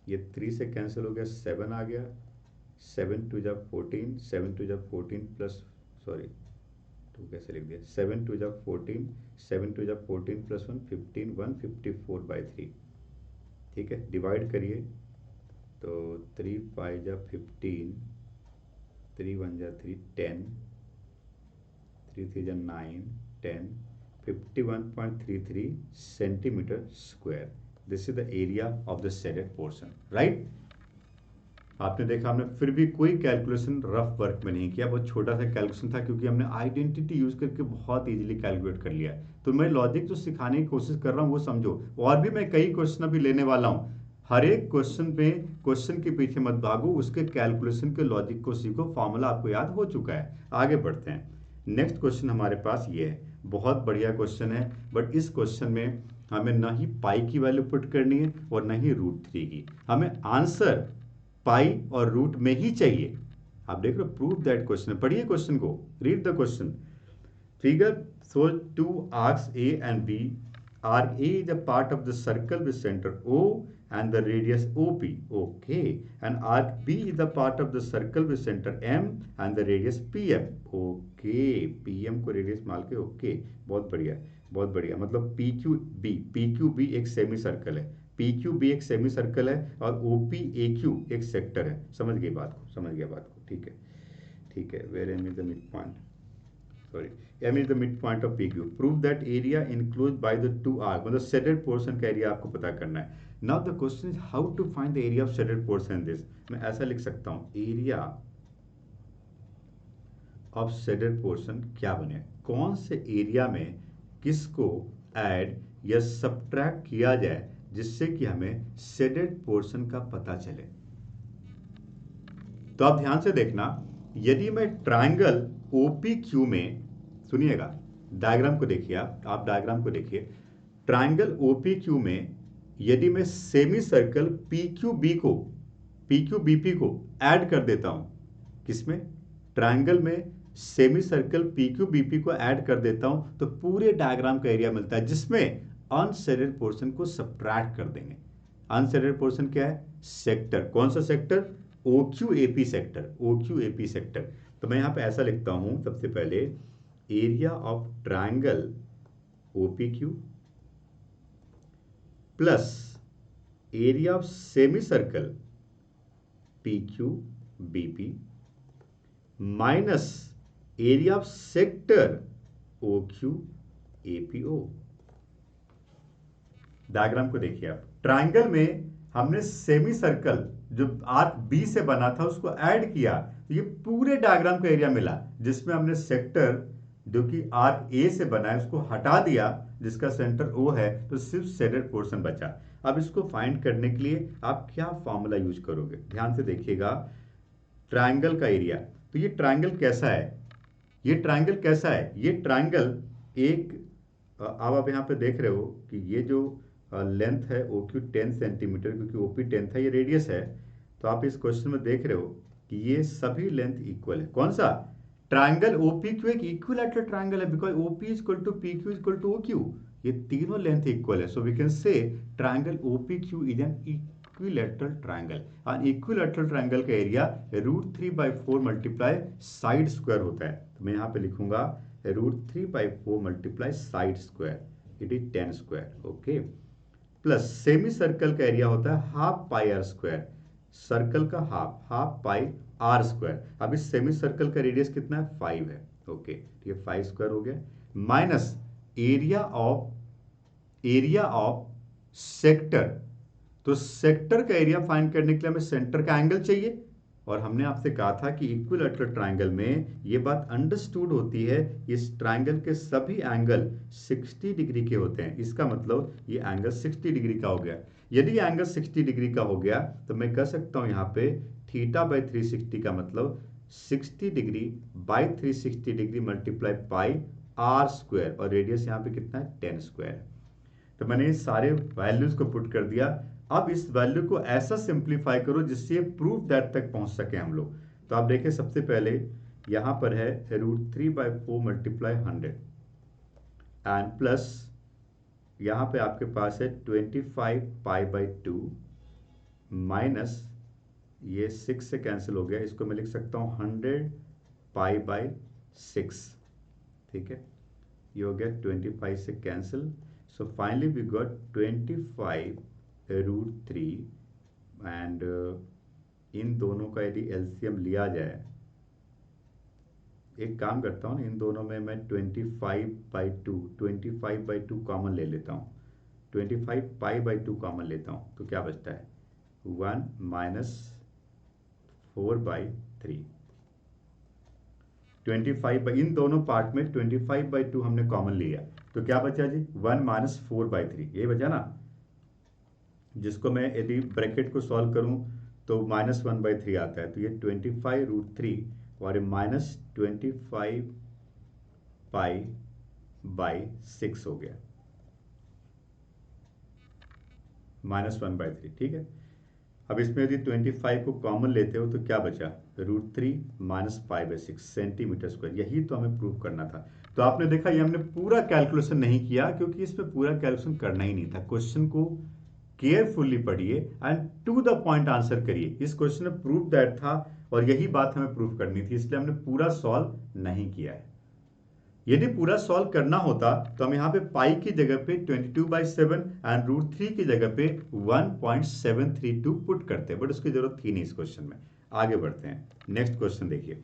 ये 3 से कैंसिल हो गया, 7 आ गया, 7 टू जा 14, 7 टू जा 14 प्लस, सॉरी 2 कैसे लिख दिया, 7 टू जा 14, 7 टू जा 14 प्लस 1 15, 154/3। ठीक है, डिवाइड करिए तो 3 5 जा 15, 3 1 जा 3 10, 3 3 जा 9 10, 51.33 centimetre square. This is the area of the shaded portion, right. आपने देखा हमने फिर भी कोई कैलकुलेशन रफ वर्क में नहीं किया, बहुत छोटा सा कैलकुलेशन था क्योंकि हमने आइडेंटिटी यूज करके बहुत इजीली कैलकुलेट कर लिया। तो मैं लॉजिक जो सिखाने की कोशिश कर रहा हूँ वो समझो, और भी मैं कई क्वेश्चन अभी लेने वाला हूँ। हर एक क्वेश्चन पे क्वेश्चन के पीछे मत भागो, उसके कैलकुलेशन के लॉजिक को सीखो, फॉर्मूला आपको याद हो चुका है। आगे बढ़ते हैं। नेक्स्ट क्वेश्चन हमारे पास ये है, बहुत बढ़िया क्वेश्चन है, बट इस क्वेश्चन में हमें ना ही पाई की वैल्यू पुट करनी है और ना ही √3 की, हमें आंसर पाई और रूट में ही चाहिए। आप देख रहे हो, प्रूव दैट क्वेश्चन। पढ़िए क्वेश्चन को, read the question. Figure shows two arcs A and B. Arc A is a part of the circle with center O and the radius OP. Okay. And arc B is the part of the circle with center M and the radius PM. Okay. PM को radius मान के okay, बहुत बढ़िया, बहुत बढ़िया। मतलब PQB एक semi circle है, PQB एक सेमी सर्कल है और OPAQ एक सेक्टर है। समझ गए बात को, समझ गया बात को, ठीक है, ठीक है। Where M is the midpoint, sorry, M is the midpoint of PQ. Prove that area enclosed by the two arcs, मतलब शेडेड पोर्शन का एरिया आपको पता करना है। Now the question is how to find the area of shaded portion in this. मैं ऐसा लिख सकता हूँ, एरिया ऑफ शेडेड पोर्शन क्या बने, कौन से एरिया में किसको ऐड या सब्ट्रैक्ट किया जाए जिससे कि हमें शेडेड पोर्शन का पता चले। तो आप ध्यान से देखना, यदि मैं ट्रायंगल OPQ में, सुनिएगा डायग्राम को देखिए, आप डायग्राम को देखिए, ट्रायंगल OPQ में यदि मैं सेमी सर्कल PQBP को ऐड कर देता हूं, किसमें, ट्रायंगल में सेमी सर्कल PQBP को ऐड कर देता हूं, तो पूरे डायग्राम का एरिया मिलता है जिसमें अनशेडेड पोर्शन को सब्ट्रैक्ट कर देंगे। अनशेडेड पोर्शन क्या है, सेक्टर, कौन सा sector, OQAP sector, OQAP sector. तो मैं यहां पे ऐसा लिखता हूं, सबसे पहले area of triangle OPQ plus area of semi circle PQBP minus area of sector OQAPO। Diagram को देखिए आप, ट्रायंगल में हमने सेमी सर्कल जो आर्क बी से बना था उसको ऐड किया, तो ये पूरे डायग्राम का एरिया मिला, जिसमें हमने सेक्टर जो कि आर्क ए से बना है उसको हटा दिया, जिसका सेंटर O है, तो सिर्फ शेडेड पोर्शन बचा। अब इसको फाइंड करने के लिए आप क्या फॉर्मूला यूज करोगे, ध्यान से देखिएगा। ट्रायंगल का एरिया, तो ये ट्रायंगल कैसा है, ये ट्रायंगल कैसा है, ये ट्रायंगल एक, अब आप यहाँ पे देख रहे हो कि ये जो लेंथ है OQ 10 सेंटीमीटर, क्योंकि OP 10 था, ये रेडियस है। तो आप इस क्वेश्चन में देख रहे हो कि ये सभी लेंथ इक्वल है। कौन सा, ट्रायंगल OPQ एक इक्विलैटरल ट्रायंगल है, बिकॉज OP = PQ = OQ, ये तीनों लेंथ इक्वल है। So we can say triangle OPQ is an equilateral triangle. और इक्विलैटरल ट्रायंगल का एरिया √3/4 मल्टीप्लाई साइड स्क्वायर होता है। तो मैं यहाँ पे लिखूंगा √3/4 multiply side square, it is 10 square, okay. Plus semi circle का एरिया होता है ½ πr², सर्कल का हाफ पाई r²। अब इस सेमी सर्कल का रेडियस कितना है, 5 है, ओके, ये 5 स्क्वायर हो गया, माइनस एरिया ऑफ सेक्टर। तो सेक्टर का एरिया फाइंड करने के लिए हमें सेंटर का एंगल चाहिए, और हमने आपसे कहा था कि इक्विलैटरल ट्रायंगल में ये बात अंडरस्टूड होती है, इस ट्रायंगल के सभी एंगल 60 डिग्री के होते हैं। इसका मतलब ये एंगल 60 डिग्री का हो गया। यदि एंगल 60 डिग्री का हो गया तो मैं कह सकता हूं यहाँ पे θ/360 का मतलब 60 degree by 360 degree multiply pi r², और रेडियस यहाँ पे कितना है, 10 स्क्वायर। तो मैंने सारे वैल्यूज को पुट कर दिया, अब इस वैल्यू को ऐसा सिंप्लीफाई करो जिससे ये प्रूफ दैट तक पहुंच सके हम लोग। तो आप देखिए सबसे पहले यहां पर है √3/4 मल्टीप्लाई 100 एंड प्लस यहां पे आपके पास है 25π/2 माइनस ये 6 से कैंसिल हो गया, इसको मैं लिख सकता हूँ 100π/6। ठीक है, ये हो गया 25 से cancel. So finally we got 25√3 and इन दोनों का यदि एलसीएम लिया जाए, एक काम करता हूँ, इन दोनों में मैं 25/2 कॉमन ले लेता हूँ, 25π/2 कॉमन लेता हूँ, तो क्या बचता है 1 माइनस 4/3। 25 इन दोनों पार्ट में 25/2 हमने कॉमन लिया, तो क्या बचा जी 1 माइनस 4/3, यही बचा ना, जिसको मैं यदि ब्रैकेट को सॉल्व करूं तो -1/3 आता है, तो ये 25√3 और माइनस 25π/6 हो गया, -1/3। ठीक है, अब इसमें यदि 25 को कॉमन लेते हो तो क्या बचा √3 माइनस π/6 सेंटीमीटर स्क्वायर। यही तो हमें प्रूव करना था। तो आपने देखा ये हमने पूरा कैलकुलेशन नहीं किया क्योंकि इसमें पूरा कैलकुलेशन करना ही नहीं था। क्वेश्चन को केयरफुल्ली पढ़िए and to the point answer करिए। इस क्वेश्चन में प्रूफ दैट था और यही बात हमें प्रूफ करनी थी, इसलिए हमने पूरा सॉल्व नहीं किया है। यदि पूरा सॉल्व करना होता तो हम यहाँ पे पाई की जगह पे 22/7 एंड √3 की जगह पे 1.732 पुट करते, बट उसकी जरूरत थी नहीं इस क्वेश्चन में। आगे बढ़ते हैं, नेक्स्ट क्वेश्चन देखिए।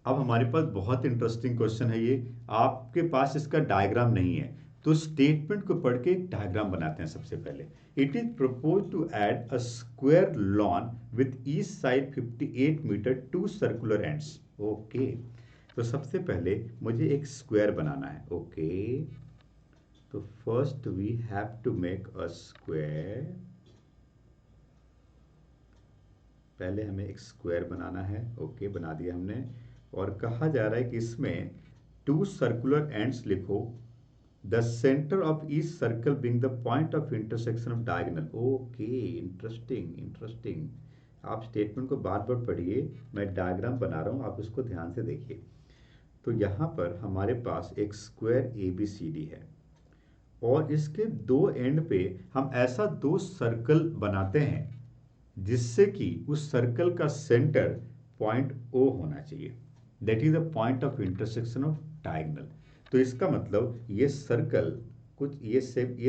अब हमारे पास बहुत इंटरेस्टिंग क्वेश्चन है ये, आपके पास इसका डायग्राम नहीं है तो स्टेटमेंट को पढ़ के एक डायग्राम बनाते हैं। सबसे पहले it is propose to add a square lawn with each side 58 metre two circular ends. Okay, तो सबसे पहले मुझे एक स्क्वायर बनाना है। ओके, तो first we have to make a square. पहले हमें एक स्क्वायर बनाना है। ओके, बना दिया हमने, और कहा जा रहा है कि इसमें 2 सर्कुलर एंड्स लिखो, the centre of each circle being the point of intersection of diagonal. Okay, interesting interesting. आप स्टेटमेंट को बार बार पढ़िए, मैं डायग्राम बना रहा हूं, आप इसको ध्यान से देखिए। तो यहाँ पर हमारे पास एक स्क्वायर ABCD है और इसके दो एंड पे हम ऐसा 2 सर्कल बनाते हैं जिससे कि उस सर्कल का सेंटर पॉइंट O होना चाहिए, that is the point of intersection of diagonal. तो इसका मतलब ये सर्कल कुछ ये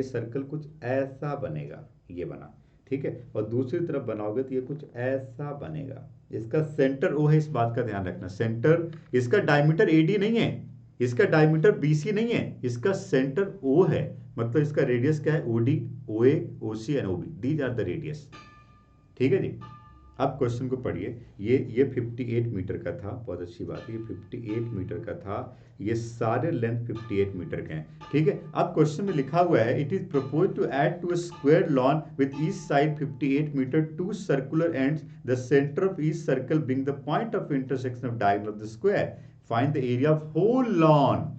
सर्कल कुछ ऐसा बनेगा, ये बना, ठीक है, और दूसरी तरफ बनाओगे तो ये कुछ ऐसा बनेगा। इसका सेंटर O है, इस बात का ध्यान रखना। सेंटर, इसका डायमीटर AD नहीं है, इसका डायमीटर BC नहीं है, इसका सेंटर O है, मतलब इसका रेडियस क्या है OD, OA, OC and OB, these are the radius. ठीक है जी, अब क्वेश्चन को पढ़िए। ये 58 मीटर का था, बहुत अच्छी बात है, ये 58 मीटर का था, ये सारे लेंथ 58 मीटर के हैं। ठीक है, अब क्वेश्चन में लिखा हुआ है it is propose to add to a square lawn with each side 58 metre 2 circular ends, the centre of each circle being the point of intersection of diagonal of the square, find the area of whole lawn.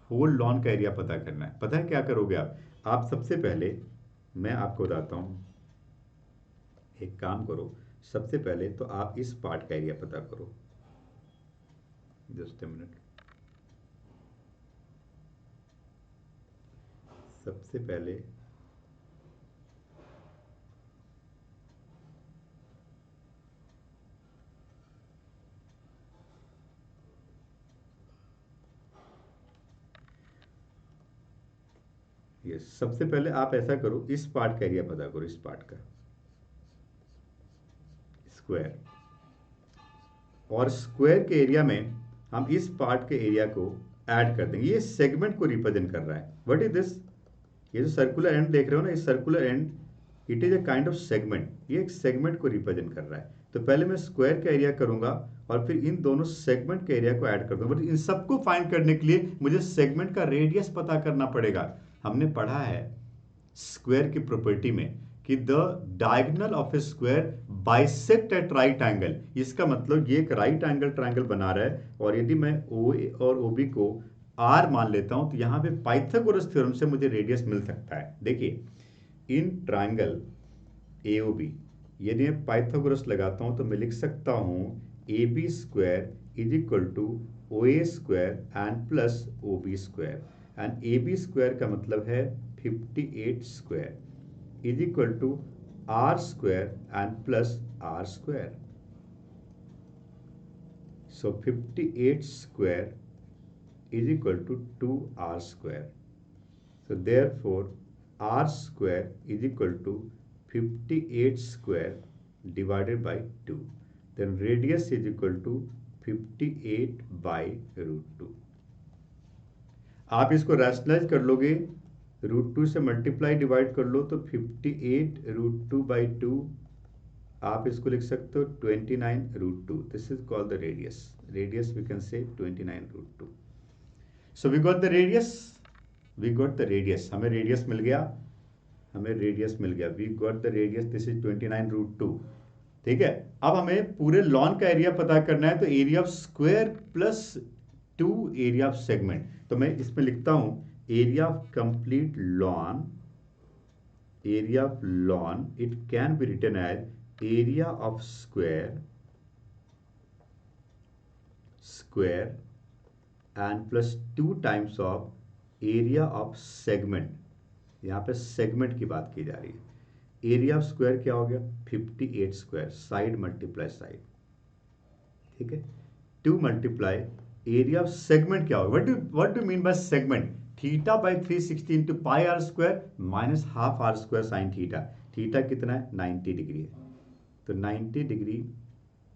Whole lawn का area पता करना है। पता है क्या करोगे आप सबसे पहले मैं आपको बताता हूं, एक काम करो, सबसे पहले तो आप इस पार्ट का एरिया पता करो। Just a minute. सबसे पहले सबसे पहले आप ऐसा करो, इस पार्ट का एरिया पता करो, इस पार्ट का स्क्वायर, और स्क्वायर के एरिया में हम इस पार्ट के एरिया को ऐड कर देंगे। ये सेगमेंट को रिप्रेजेंट कर रहा है। What is this? ये जो सर्कुलर एंड देख रहे हो ना, इस circular and it is a kind of segment, ये एक सेगमेंट को रिप्रेजेंट कर रहा है। तो पहले मैं स्क्वायर का एरिया करूंगा और फिर इन दोनों सेगमेंट के एरिया को ऐड कर दूंगा। बट इन सबको फाइंड करने के लिए मुझे सेगमेंट का रेडियस पता करना पड़ेगा। हमने पढ़ा है स्क्वायर की प्रॉपर्टी में कि the diagonal of a square bisect at right angle. इसका मतलब ये एक राइट एंगल ट्रायंगल बना रहा है, और यदि मैं OA और OB को आर मान लेता हूं, तो यहां पे पाइथागोरस थ्योरम से मुझे रेडियस मिल सकता है। देखिए, इन ट्राइंगल AOB यदि मैं पाइथागोरस लगाता हूं तो मैं लिख सकता हूं AB square is equal to OA square and plus OB square, and AB square का मतलब है 58 square is equal to R square and plus R square. So 58 square is equal to 2R square. So therefore R square is equal to 58 square divided by 2. Then radius is equal to 58 by root 2. आप इसको rationalise कर लोगे, root 2 से multiply divide कर लो तो 58 root 2 by 2, आप इसको लिख सकते हो 29 root 2. This is called the radius. Radius we can say 29 root 2. So we got the radius, we got the radius, हमें रेडियस मिल गया, हमें रेडियस मिल गया. We got the radius, this is 29 root 2. ठीक है. अब हमें पूरे लॉन का एरिया पता करना है, तो area of square plus 2 area of segment. तो मैं इसमें लिखता हूं area of complete lawn, area of lawn it can be written as area of square and plus 2 times of area of segment. यहाँ पे सेगमेंट की बात की जा रही है. एरिया ऑफ स्क्वायर क्या हो गया 58 स्क्वायर, साइड मल्टीप्लाई साइड. ठीक है. 2 मल्टीप्लाई एरिया ऑफ सेगमेंट क्या होगा, what do mean by segment, theta by 360 into pi are square minus half are square sine theta. Theta कितना है 90 डिग्री है, तो 90 degree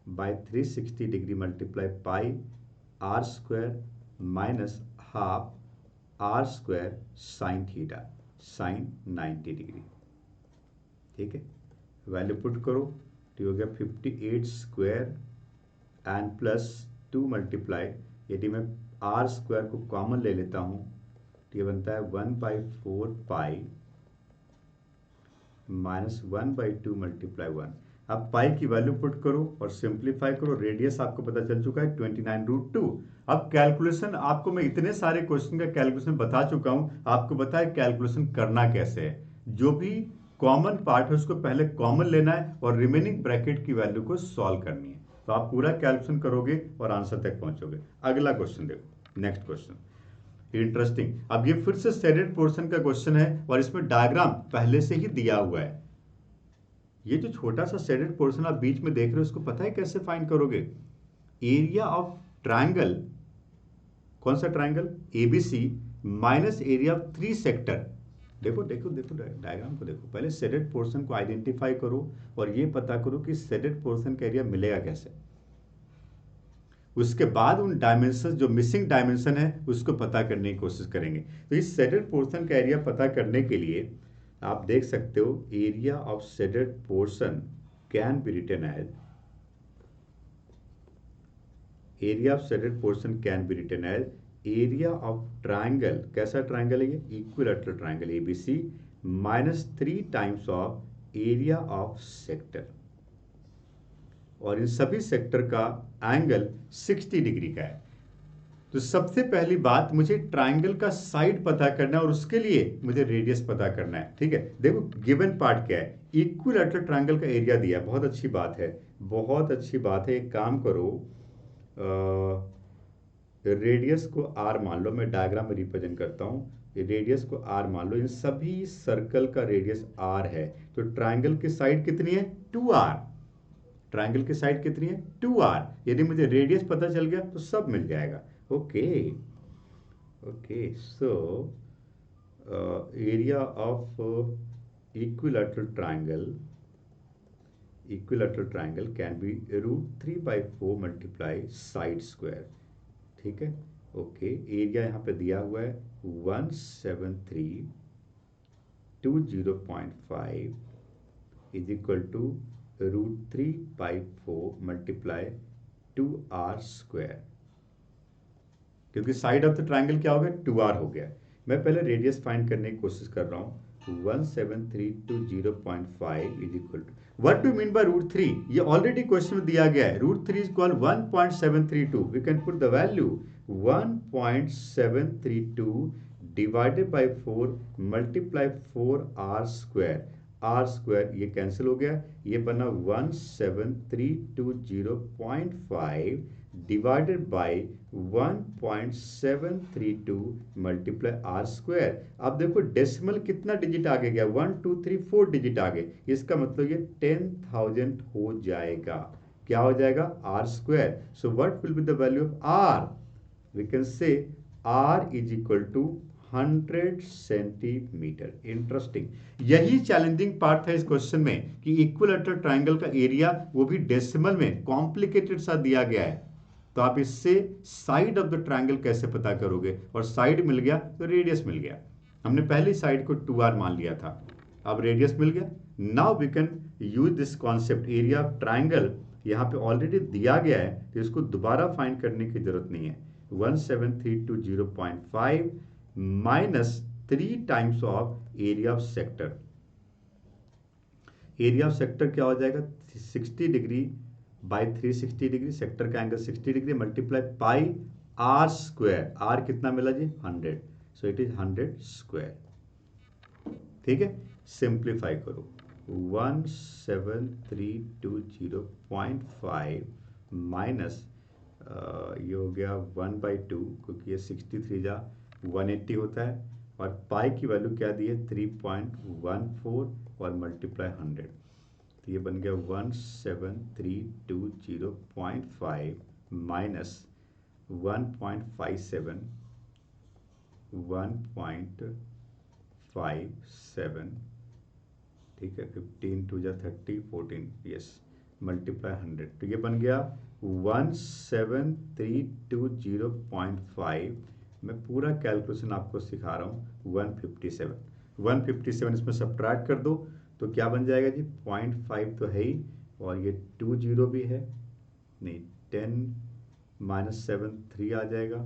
by 360 degree multiply pi are square minus half are square sine theta, sine 90 degree. ठीक है. Value put करो तो हो गया 58 स्क्वायर एंड प्लस 2 मल्टीप्लाई, यदि मैं आर स्क्वायर को कॉमन ले लेता हूं तो ये बनता है 1/4 पाई माइनस 1/2 मल्टीप्लाई 1. अब पाई की वैल्यू पुट करो और सिंप्लीफाई करो. रेडियस आपको पता चल चुका है 29 रूट 2. अब कैलकुलेशन, आपको मैं इतने सारे क्वेश्चन का कैलकुलेशन बता चुका हूं, आपको बता है कैलकुलेशन करना कैसे है. जो भी कॉमन पार्ट है उसको पहले कॉमन लेना है और रिमेनिंग ब्रैकेट की वैल्यू को सॉल्व करनी है, तो आप पूरा कैलकुलेशन करोगे और आंसर तक पहुंचोगे. अगला क्वेश्चन देखो, नेक्स्ट क्वेश्चन इंटरेस्टिंग. अब ये फिर से शेडेड पोर्शन का क्वेश्चन है और इसमें डायग्राम पहले से ही दिया हुआ है. ये जो छोटा सा शेडेड पोर्शन आप बीच में देख रहे हो, उसको पता है कैसे फाइंड करोगे. एरिया ऑफ ट्रायंगल, कौन सा triangle, ABC minus area of 3 sector. देखो देखो देखो डायग्राम को देखो. पहले शेडेड पोर्शन को आइडेंटिफाई करो और ये पता करो कि शेडेड पोर्शन का एरिया मिलेगा कैसे. उसके बाद उन डायमेंशन, जो मिसिंग डायमेंशन है, उसको पता करने की कोशिश करेंगे. तो इस शेडेड पोर्शन का एरिया पता करने के लिए आप देख सकते हो area of shaded portion can be written as, area of shaded portion can be written as area of triangle. कैसा ट्रायंगल है ये, equilateral triangle ABC minus 3 times of area of sector, और इन सभी सेक्टर का एंगल 60 डिग्री का है. तो सबसे पहली बात, मुझे ट्रायंगल का साइड पता करना है और उसके लिए मुझे रेडियस पता करना है. ठीक है. देखो गिवन पार्ट क्या है, इक्विलैटरल ट्रायंगल का एरिया दिया. बहुत अच्छी बात है, बहुत अच्छी बात है. एक काम करो, रेडियस को R मान लो. मैं डायग्राम में रिप्रेजेंट करता हूं. रेडियस को R मान लो. इन सभी सर्कल का रेडियस R है, तो ट्रायंगल की साइड कितनी है 2R. ट्रायंगल की साइड कितनी है 2R. यदि मुझे रेडियस पता चल गया तो सब मिल जाएगा. Okay okay. So area of equilateral triangle can be √3/4 multiply side square. ठीक है. ओके. एरिया यहाँ पे दिया हुआ है 173,205 is equal to √3/4 multiply 2R square. क्योंकि साइड ऑफ द ट्रायंगल क्या हो गया 2R हो गया. मैं पहले रेडियस फाइंड करने की कोशिश कर रहा हूं. 173,205 is equal to, what do mean by √3. ये ऑलरेडी क्वेश्चन में दिया गया है. √3 is equal 1.732. We can put the value 1732 divided by 4 multiply 4r square ये कैंसिल हो गया, ये बना 17320.5 divided by 1.732 multiply r square. अब देखो डेसिमल कितना डिजिट आगे गया, 1 2 3 4 डिजिट आगे, इसका मतलब ये 10,000 हो जाएगा। क्या हो जाएगा? R square. So what will be the value of r? We can say R is equal to 100 centimetre. Interesting, यही चैलेंजिंग पार्ट था इस क्वेश्चन में कि इक्विलैटरल ट्रायंगल का एरिया वो भी डेसिमल में कॉम्प्लिकेटेड सा दिया गया है, तो आप इससे साइड ऑफ द ट्रायंगल कैसे पता करोगे? और साइड मिल गया तो रेडियस मिल गया। हमने पहली साइड को 2r मान लिया था, अब रेडियस मिल गया। Now we can use this concept area of triangle, यहाँ पे ऑलरेडी दिया गया है तो इसको दोबारा फाइंड करने की जरूरत नहीं है। 17320.5 minus 3 times of area of sector. Area of sector क्या हो जाएगा? 60 डिग्री बाई 360 डिग्री, सेक्टर का angle 60 degree, multiply pi are square. R कितना मिला जी? 100। So it is 100 square. ठीक है, सिंप्लीफाई करो। 17320.5 माइनस ये हो गया 1/2, क्योंकि ये 63 जा 180 होता है, और पाई की वैल्यू क्या दी है? 3.14 और मल्टीप्लाई 100, तो ये बन गया 17320.5 माइनस 1.57 1.57, ठीक है, 15 2 जा 30 14, यस, मल्टीप्लाई 100, तो ये बन गया 17320.5। मैं पूरा कैलकुलेशन आपको सिखा रहा हूँ। 157 इसमें सब्ट्रैक्ट कर दो तो क्या बन जाएगा जी? 0.5 तो है ही, और ये 20 भी है, नहीं 10 माइनस 7 3 आ जाएगा,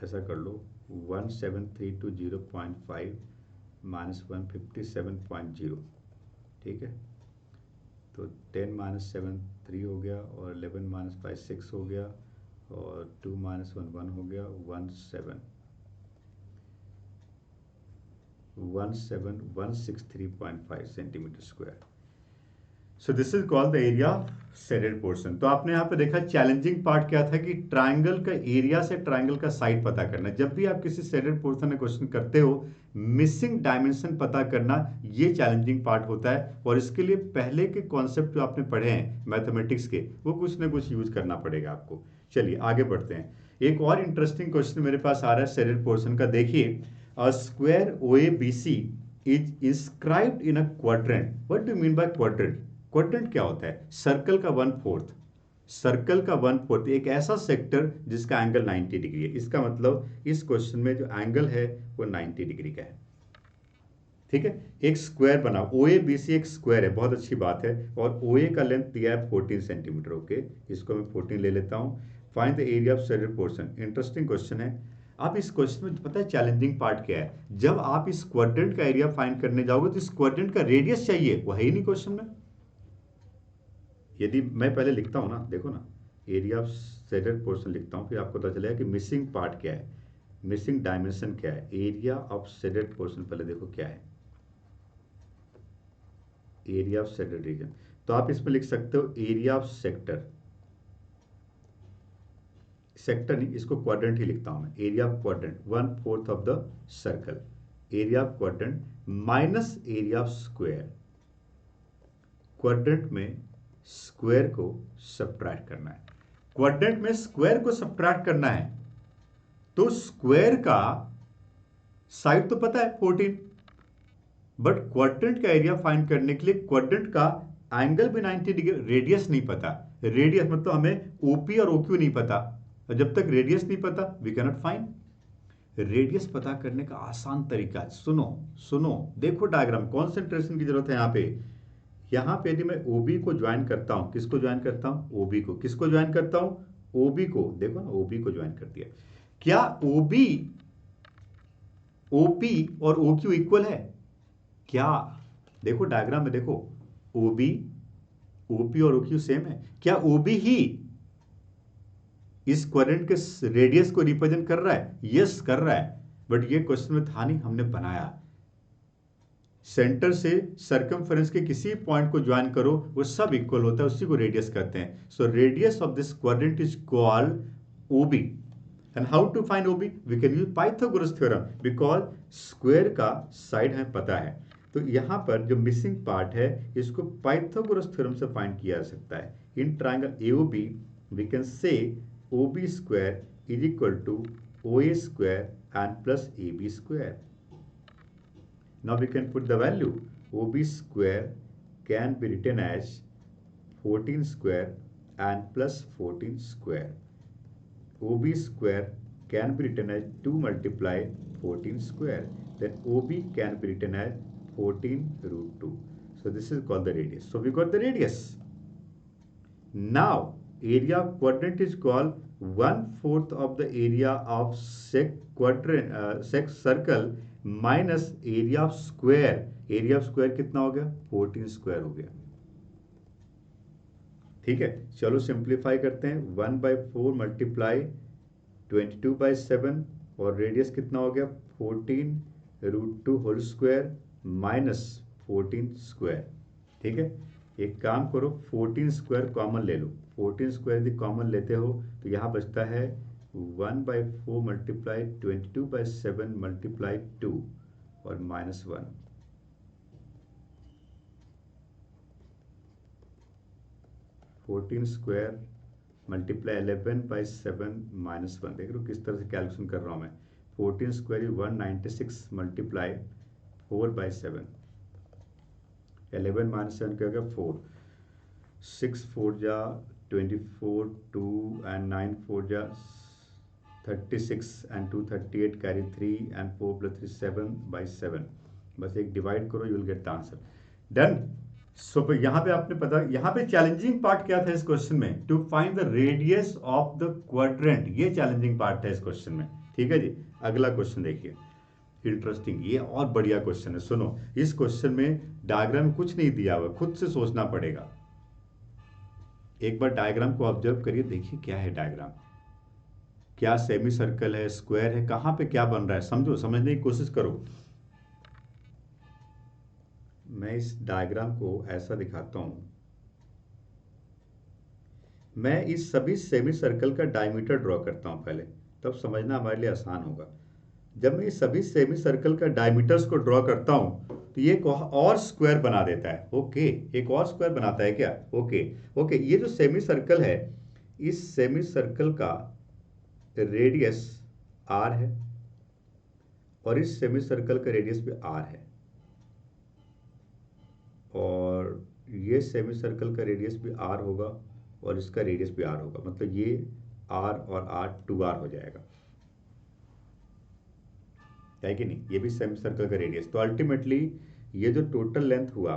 ऐसा कर लो। 17320.5 माइनस 157.0, ठीक है, तो 10 माइनस 7 3 हो गया, और 11 माइनस 5 6 हो गया, और 2 माइनस 1 1 हो गया, 17163.5 centimetre square. So this is called the area shaded portion. तो आपने यहाँ पे देखा चैलेंजिंग पार्ट क्या था कि ट्रायंगल का एरिया से ट्रायंगल का साइड पता करना। जब भी आप किसी शेडेड पोर्शन में क्वेश्चन करते हो, मिसिंग डायमेंशन पता करना ये चैलेंजिंग पार्ट होता है, और इसके लिए पहले के कॉन्सेप्ट जो आपने पढ़े हैं मैथमेटिक्स के, वो कुछ ना कुछ यूज करना पड़ेगा आपको। चलिए आगे बढ़ते हैं। एक और इंटरेस्टिंग क्वेश्चन मेरे पास आ रहा है शेडेड पोर्शन का। देखिए, a square OABC is inscribed in a quadrant. What do mean bye quadrant? Quadrant क्या होता है? सर्कल का 1/4, सर्कल का 1/4, एक ऐसा सेक्टर जिसका एंगल 90 डिग्री है। इसका मतलब इस क्वेश्चन में जो एंगल है वो 90 डिग्री का है। ठीक है, एक स्क्वायर बना, OABC एक स्क्वायर है, बहुत अच्छी बात है, और OA का लेंथ दिया है 14 सेंटीमीटर। ओके, इसको मैं 14 ले लेता हूं। Find the area of shaded portion. Interesting question है। अब इस क्वेश्चन में पता है चैलेंजिंग पार्ट क्या है? जब आप इस क्वाड्रेंट का एरिया फाइंड करने जाओगे तो इस क्वाड्रेंट का रेडियस चाहिए, वो है ही नहीं क्वेश्चन में। यदि मैं पहले लिखता हूं ना, देखो ना, एरिया ऑफ शेडेड पोर्शन लिखता हूं, फिर आपको पता चलेगा कि मिसिंग पार्ट क्या है, मिसिंग डायमेंशन क्या है। एरिया ऑफ शेडेड पोर्शन पहले देखो क्या है, एरिया ऑफ शेडेड रीजन। तो आप इसमें लिख सकते हो एरिया ऑफ सेक्टर, सेक्टर नहीं, इसको क्वाड्रेंट ही लिखता हूं मैं। Area of quadrant 1/4 of the circle, area of quadrant minus area of square. Quadrant में स्क्वायर को सब्ट्रैक्ट करना है, क्वाड्रेंट में स्क्वायर को सब्ट्रैक्ट करना है, तो स्क्वायर का साइड तो पता है 14, बट क्वाड्रेंट का एरिया फाइंड करने के लिए क्वाड्रेंट का एंगल भी 90 डिग्री, रेडियस नहीं पता। रेडियस मतलब हमें OP और OQ नहीं पता, और जब तक रेडियस नहीं पता we can not find. Radius पता करने का आसान तरीका है, सुनो सुनो, देखो डायग्राम, कॉन्सेंट्रेशन की जरूरत है यहाँ पे। यहाँ पे यदि मैं OB को ज्वाइन करता हूं, किसको ज्वाइन करता हूं? OB को। किसको ज्वाइन करता हूं? OB को। देखो ना, OB को ज्वाइन कर दिया। क्या OB OP और OQ इक्वल है क्या? देखो डायग्राम में देखो, OB ओपी और ओक्यू सेम है? क्या ओबी ही इस क्वाड्रेंट के रेडियस को रिप्रेजेंट कर रहा है? यस कर रहा है, बट ये क्वेश्चन में था नहीं, हमने बनाया। सेंटर से सर्कमफेरेंस के किसी पॉइंट को ज्वाइन करो, वो सब इक्वल होता है, उसी को रेडियस कहते हैं। So radius of this quadrant is called OB. And how to find OB? We can use Pythagoras theorem, because square का साइड हमें पता है। तो यहां पर जो मिसिंग पार्ट है, इसको पाइथागोरस थ्योरम से फाइंड किया जा सकता है। In triangle AOB we can say OB square is equal to OA square and plus AB square. Now we can put the value. OB square can be written as 14 square and plus 14 square. OB square can be written as 2 multiply 14 square. Then OB can be written as 14 root 2. So this is called the radius. So we got the radius. Now area of quadrant is called 1/4 of the area of circle minus area of square. Area of square कितना हो गया? 14 square हो गया। ठीक है, चलो simplify करते हैं। 1/4 मल्टीप्लाई 22/7 और रेडियस कितना हो गया? 14√2 होल स्क्वायर माइनस 14 स्क्वायर। ठीक है, एक काम करो, 14 स्क्वायर कॉमन ले लो। 14 स्क्वायर यदि कॉमन लेते हो तो यहाँ बचता है 1/4 मल्टीप्लाई 22/7 मल्टीप्लाई 2 और -1। 14 स्क्वायर मल्टीप्लाई 11/7 -1। देख लो किस तरह से कैलकुलेशन कर रहा हूँ मैं। 14 स्क्वायर 196 मल्टीप्लाई 4/7। 11 -7 क्या होगा? 4। 6 4 जा 24, 2 and 9 4 जा 36 and 2 38 carry 3 and 4 plus 3 7/7। बस एक डिवाइड करो, you will get the answer. Done. So यहाँ पे आपने पता, यहाँ पे चैलेंजिंग पार्ट क्या था इस क्वेश्चन में? To find the radius of the quadrant. ये चैलेंजिंग पार्ट था इस क्वेश्चन में। ठीक है जी, अगला क्वेश्चन देखिए, इंटरेस्टिंग, ये और बढ़िया क्वेश्चन है। सुनो, इस क्वेश्चन में डायग्राम कुछ नहीं दिया हुआ, खुद से सोचना पड़ेगा। एक बार डायग्राम को ऑब्जर्व करिए, देखिए क्या है डायग्राम, क्या सेमी सर्कल है, स्क्वायर है, कहां पे क्या बन रहा है, समझो, समझने की कोशिश करो। मैं इस डायग्राम को ऐसा दिखाता हूं। मैं इस सभी सेमी सर्कल का डायमीटर ड्रॉ करता हूं पहले, तब समझना हमारे लिए आसान होगा। जब मैं इस सभी सेमी सर्कल का डायमीटर्स को ड्रॉ करता हूं तो ये एक और स्क्वायर बना देता है। ओके, एक और स्क्वायर बनाता है क्या? ओके, ये जो सेमी सर्कल है, इस सेमी सर्कल का रेडियस r है और इस सेमी सर्कल का रेडियस भी r है, और ये सेमी सर्कल का रेडियस भी r होगा और इसका रेडियस भी r होगा। मतलब ये r और r 2r हो जाएगा, है कि नहीं? ये भी सेमी सर्कल का रेडियस। तो अल्टीमेटली ये जो टोटल लेंथ हुआ,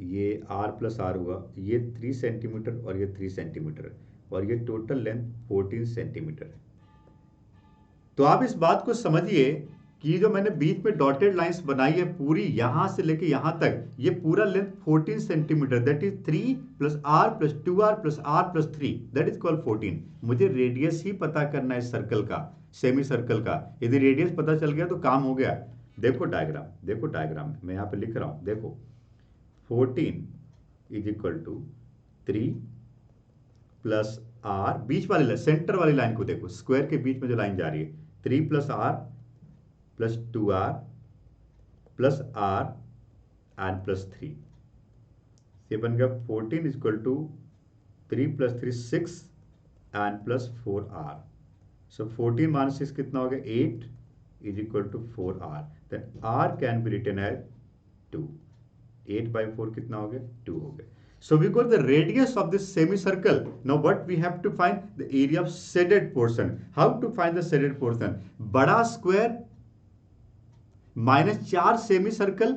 ये r प्लस r हुआ, ये 3 सेंटीमीटर और ये 3 सेंटीमीटर, और ये टोटल लेंथ 14 सेंटीमीटर है। तो आप इस बात को समझिए कि जो मैंने बीच में डॉटेड लाइंस बनाई है पूरी, यहां से लेके यहां तक, ये पूरा length 14 centimetre, that is 3 + r + 2r + r + 3, that is called 14। मुझे रेडियस ही पता करना है सर्कल का, सेमी सर्कल का। यदि रेडियस पता चल गया तो काम हो गया। देखो डायग्राम, देखो डायग्राम मैं यहाँ पे लिख रहा हूँ, देखो 14 = 3 + r, बीच वाली लाइन, सेंटर वाली लाइन को देखो, स्क्वायर के बीच में जो लाइन जा रही है, 3 + r + 2r + r and +3, ये बन गया 14 = 3 + 3 6 and +4r। सो 14 - 6 कितना हो गया? 8 = 4r। Then r can be written as 2। 8/4 कितना हो गया? 2 हो गया। So we got the radius of this semicircle. Now what we have to find? The area of shaded portion. How to find the shaded portion? बड़ा square -4 semi circle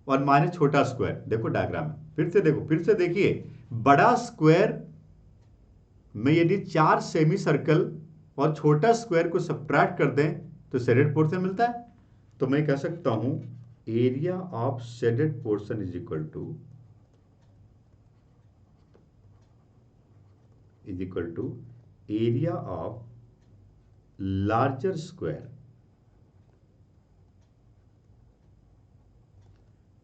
और minus छोटा square. देखो diagram में, फिर से देखो, फिर से देखिए, बड़ा स्क्वायर में यदि 4 सेमी सर्कल और छोटा स्क्वायर को सब्ट्रैक्ट कर दें तो शेडेड पोर्शन मिलता है। तो मैं कह सकता हूं area of shaded portion is equal to area of larger square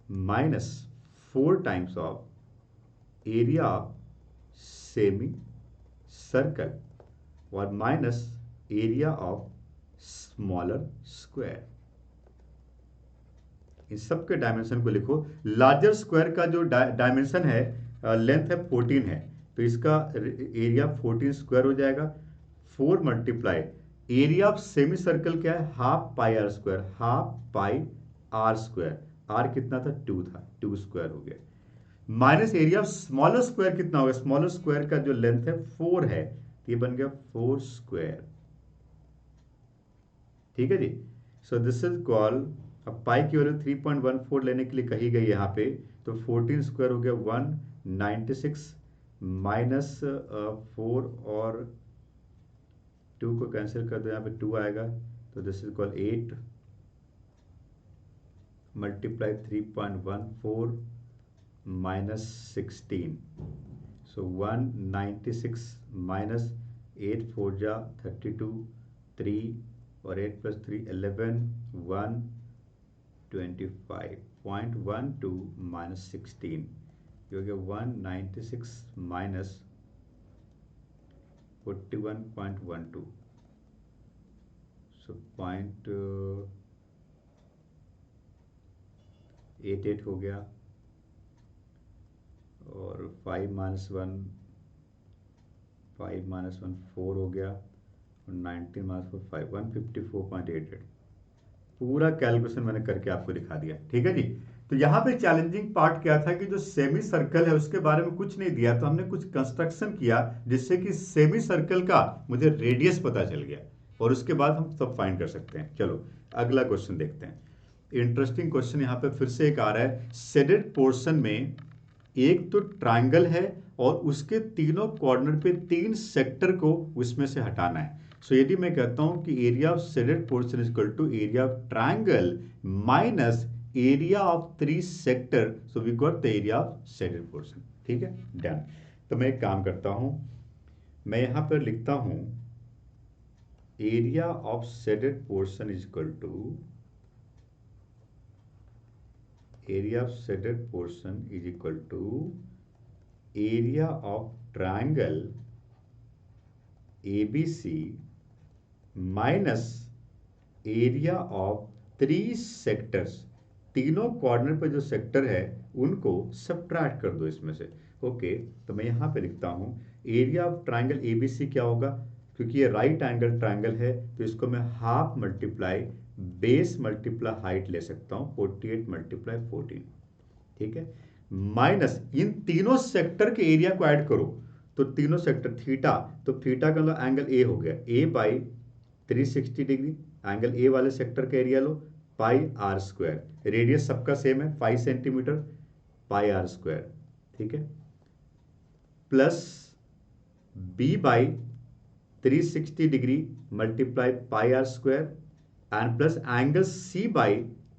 minus 4 times of area of semi circle और minus area of smaller square. इन सब के डायमेंशन को लिखो। लार्जर स्क्वायर का जो डायमेंशन है, लेंथ है 14 है, तो इसका एरिया 14 स्क्वायर हो जाएगा। 4 multiply area of semi circle क्या है, half pi are square, half pi are square. R कितना था, 2 था, 2 स्क्वायर हो गया। Minus area of smaller square कितना होगा, स्मॉलर स्क्वायर का जो लेंथ है 4 है, तो ये बन गया 4 स्क्वायर। ठीक है जी। सो दिस इज कॉल्ड, अब पाई की वैल्यू 3.14 लेने के लिए कही गई यहाँ पे, तो 14 स्क्वायर हो गया 196 माइनस 4 और 2 को कैंसिल कर दो, यहाँ पे 2 आएगा, तो this is called 8 multiply 3.14 minus 16, so 196 minus 8 4 जा 32, 3 और 8 प्लस 3 11, 125.12 माइनस 16, ये हो गया 196 माइनस 41.12, सो 0.88 हो गया, और 5 माइनस 1 4 हो गया, और 19 माइनस 4 5 154.88। पूरा कैलकुलेशन मैंने करके आपको दिखा दिया। ठीक है जी। तो यहाँ पे चैलेंजिंग पार्ट क्या था कि जो सेमी सर्कल है उसके बारे में कुछ नहीं दिया, तो हमने कुछ कंस्ट्रक्शन किया जिससे कि सेमी सर्कल का मुझे रेडियस पता चल गया, और उसके बाद हम सब फाइंड कर सकते हैं। चलो अगला क्वेश्चन देखते हैं। इंटरेस्टिंग क्वेश्चन यहाँ पे फिर से एक आ रहा है। शेडेड पोर्शन में एक तो ट्रायंगल है और उसके तीनों कॉर्नर पे 3 सेक्टर को उसमें से हटाना है। सो यदि मैं कहता हूं कि area of shaded portion is equal to area of triangle minus area of 3 sector, so we got the area of shaded portion. ठीक है, डन। तो मैं एक काम करता हूं, मैं यहां पर लिखता हूं area of shaded portion is equal to area of shaded portion is equal to area of triangle ABC minus area of 3 sectors। तीनों कॉर्नर पे जो सेक्टर है उनको सब्ट्रैक्ट कर दो इसमें से। ओके, तो मैं यहाँ पे लिखता हूँ एरिया ऑफ ट्राइंगल ABC क्या होगा, क्योंकि ये राइट एंगल ट्राइंगल है तो इसको मैं half multiply base multiply height ले सकता हूँ, 48 मल्टीप्लाई 14। ठीक है, माइनस इन तीनों सेक्टर के एरिया को ऐड करो, तो तीनों सेक्टर थीटा, तो थीटा का मतलब एंगल ए हो गया, A by 360 degree, angle A वाले सेक्टर का एरिया लो, पाई आर स्क्वायर, रेडियस सबका सेम है 5 सेंटीमीटर, पाई आर स्क्वायर। ठीक है, plus B by 360 degree multiply pi are square and plus angle C by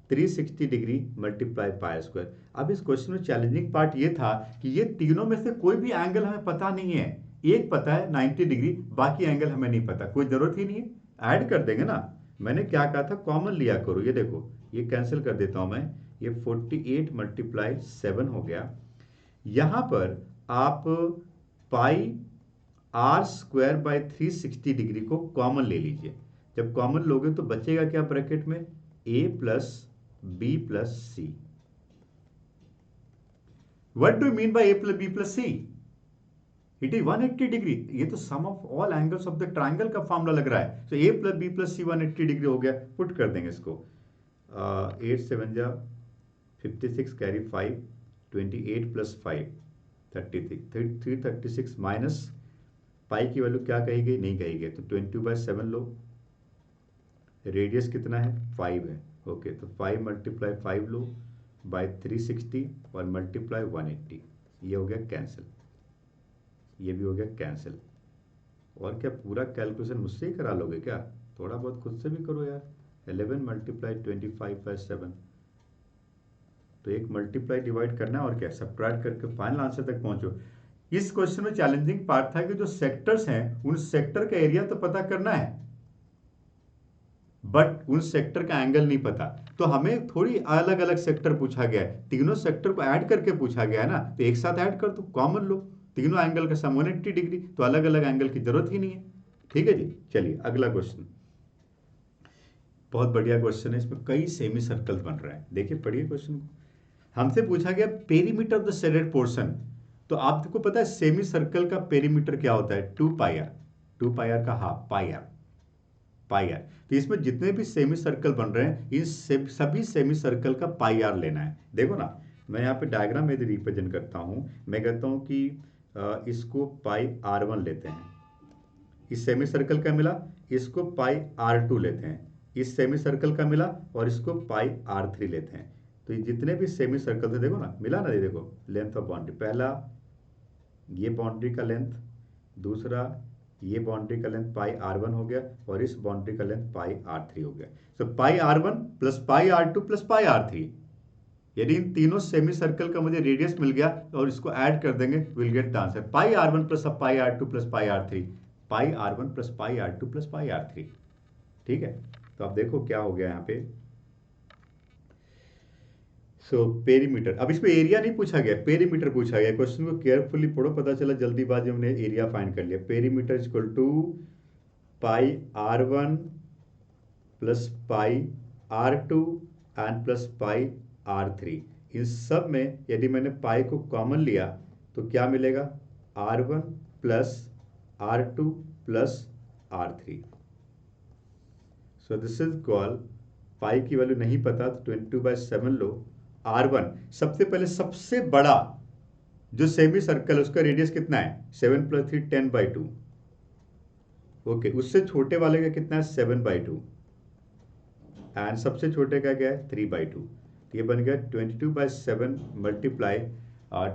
360 degree multiply pi square. अब इस question में चैलेंजिंग पार्ट ये था कि ये तीनों में से कोई भी एंगल हमें पता नहीं है। एक पता है 90 डिग्री, बाकी एंगल हमें नहीं पता, कोई जरूरत ही नहीं है, ऐड कर देंगे ना। मैंने क्या कहा था, कॉमन लिया करो। ये देखो, ये कैंसिल कर देता हूं मैं, ये 48 मल्टीप्लाई 7 हो गया। यहां पर आप पाई आर स्क्वायर बाय 360 डिग्री को कॉमन ले लीजिए। जब कॉमन लोगे तो बचेगा क्या ब्रैकेट में, a plus b plus c. What do mean by a plus b plus c? It is 180 degree. ये तो sum of all angles of the triangle का फॉर्मूला लग रहा है। तो a plus b plus c 180 degree हो गया। Put कर देंगे इसको, 8 7 जा 56 कैरी 5, 28 प्लस 5 33, 336 माइनस पाई की वैल्यू क्या कही गई, नहीं कही गई, तो 20/7 लो। रेडियस कितना है, 5 है। ओके, तो 5 मल्टीप्लाई 5 लो बाय 360 और मल्टीप्लाई 180, ये हो गया कैंसिल, ये भी हो गया कैंसिल। और क्या पूरा कैलकुलेशन मुझसे ही करा लोगे क्या? थोड़ा बहुत खुद से भी करो यार। 11 मल्टीप्लाई 25/7, तो एक मल्टीप्लाई डिवाइड करना है और क्या सब्ट्रैक्ट करके फाइनल आंसर तक पहुंचो। इस क्वेश्चन में चैलेंजिंग पार्ट था कि जो सेक्टर्स हैं उन सेक्टर का एरिया तो पता करना है, बट उन सेक्टर का एंगल नहीं पता। तो हमें थोड़ी अलग अलग सेक्टर पूछा गया है, तीनों सेक्टर को ऐड करके पूछा गया है ना, तो एक साथ ऐड कर दो, कॉमन लो, तीनों एंगल का सम 180 डिग्री, तो अलग अलग एंगल की जरूरत ही नहीं है। ठीक है जी, चलिए अगला क्वेश्चन। बहुत बढ़िया क्वेश्चन है, इसमें कई सेमी सर्कल बन रहे हैं। देखिए पढ़िए क्वेश्चन को। हमसे पूछा गया perimeter of the shaded portion. तो आपको पता है सेमी सर्कल का पेरीमीटर क्या होता है? 2 पाई आर, 2 पाई आर का हाफ पाई आर। तो इसमें जितने भी सेमी सर्कल बन रहे हैं इन सभी सेमी सर्कल का पाई आर लेना है। देखो ना, मैं यहाँ पे डायग्राम में रिप्रेजेंट करता हूँ। मैं कहता हूँ कि इसको पाई R1 लेते हैं, इस सेमी सर्कल का मिला, इसको पाई R2 लेते हैं, इस सेमी सर्कल का मिला और इसको पाई R3 लेते हैं। तो ये जितने भी सेमी सर्कल थे देखो ना, मिला ना, ये देखो लेंथ ऑफ बाउंड्री, पहला ये बाउंड्री का लेंथ, दूसरा ये बाउंड्री का लेंथ पाई R1 हो गया और इस बाउंड्री का लेंथ पाई R3 हो गया। तो पाई R1 plus pi R2 plus pi R3, यदि इन तीनों सेमी सर्कल का मुझे रेडियस मिल गया और इसको ऐड कर देंगे, will get the answer pi R1 plus pi R2 plus pi R3, pi R1 plus pi R2 plus pi R3। ठीक है, तो अब देखो क्या हो गया यहाँ पे। पेरीमीटर, अब इसमें एरिया नहीं पूछा गया, पेरीमीटर पूछा गया। क्वेश्चन को केयरफुली पढ़ो, पता चला जल्दीबाजी में हमने एरिया फाइंड कर लिया। Perimeter equal to pi R1 plus pi R2 and plus pi R3। इन सब में यदि मैंने पाई को कॉमन लिया तो क्या मिलेगा? R1 plus R2 plus R3। So this is call, पाई की वैल्यू नहीं पता तो 22/7 लो। R1 सबसे पहले सबसे बड़ा जो सेमी सर्कल है उसका रेडियस कितना है? 7 + 3 10/2। ओके, उससे छोटे वाले का कितना है? 7/2। एंड सबसे छोटे का क्या है? 3/2। तो ये बन गया 22/7 मल्टीप्लाई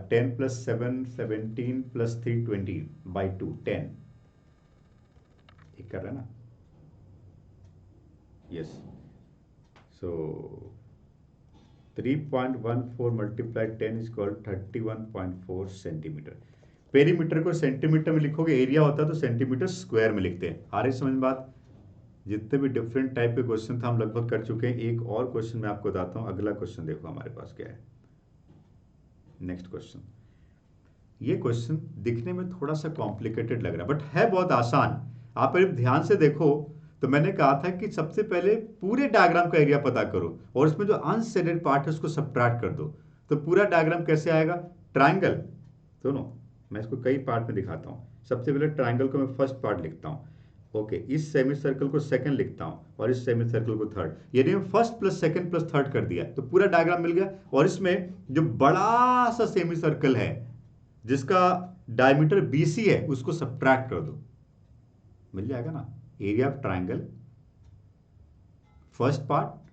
10 + 7 17 + 3 20/2 10। ठीक कर रहा है ना? Yes. So 3.14 multiply 10 is called 31.4 centimetre. Perimeter को सेंटीमीटर में लिखोगे, एरिया होता तो सेंटीमीटर स्क्वायर में लिखते हैं। आ रही समझ में बात? जितने भी डिफरेंट टाइप के क्वेश्चन था हम लगभग कर चुके हैं। एक और क्वेश्चन मैं आपको बताता हूँ। अगला क्वेश्चन देखो हमारे पास क्या है। नेक्स्ट क्वेश्चन, ये क्वेश्चन दिखने में थोड़ा सा कॉम्प्लिकेटेड लग रहा है बट है बहुत आसान। आप अगर ध्यान से देखो तो मैंने कहा था कि सबसे पहले पूरे डायग्राम का एरिया पता करो और इसमें जो अनशेडेड पार्ट है उसको सब्ट्रैक्ट कर दो। तो पूरा डायग्राम कैसे आएगा? ट्राइंगल, दोनों, मैं इसको कई पार्ट में दिखाता हूँ। सबसे पहले ट्राइंगल को मैं फर्स्ट पार्ट लिखता हूँ, ओके, इस सेमी सर्कल को सेकंड लिखता हूँ और इस सेमी सर्कल को थर्ड। यदि मैं first plus second plus third कर दिया तो पूरा डायग्राम मिल गया। और इसमें जो बड़ा सा सेमी सर्कल है जिसका डायमीटर BC है उसको सब्ट्रैक्ट कर दो, मिल जाएगा ना। Area of triangle first part,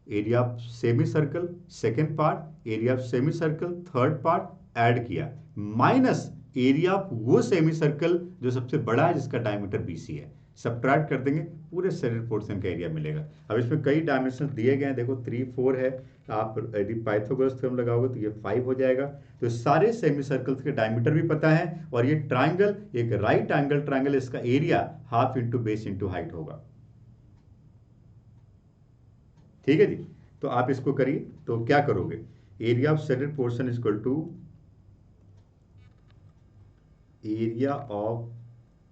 area of semi circle second part, area of semi circle third part add किया, माइनस एरिया ऑफ वो सेमी सर्कल जो सबसे बड़ा है जिसका डायमीटर BC है, सब्ट्रैक्ट कर देंगे, पूरे शेडेड पोर्शन का एरिया मिलेगा। अब इसमें कई डायमेंशन दिए गए हैं, देखो 3 4 है। आप यदि पाइथागोरस थ्योरम लगाओगे तो ये 5 हो जाएगा। तो सारे सेमी सर्कल्स के डायमीटर भी पता है और ये ट्राइंगल एक राइट एंगल ट्राइंगल, इसका area half into base into height होगा। ठीक है जी, तो आप इसको करिए। तो क्या करोगे? Area of shaded portion is equal to area of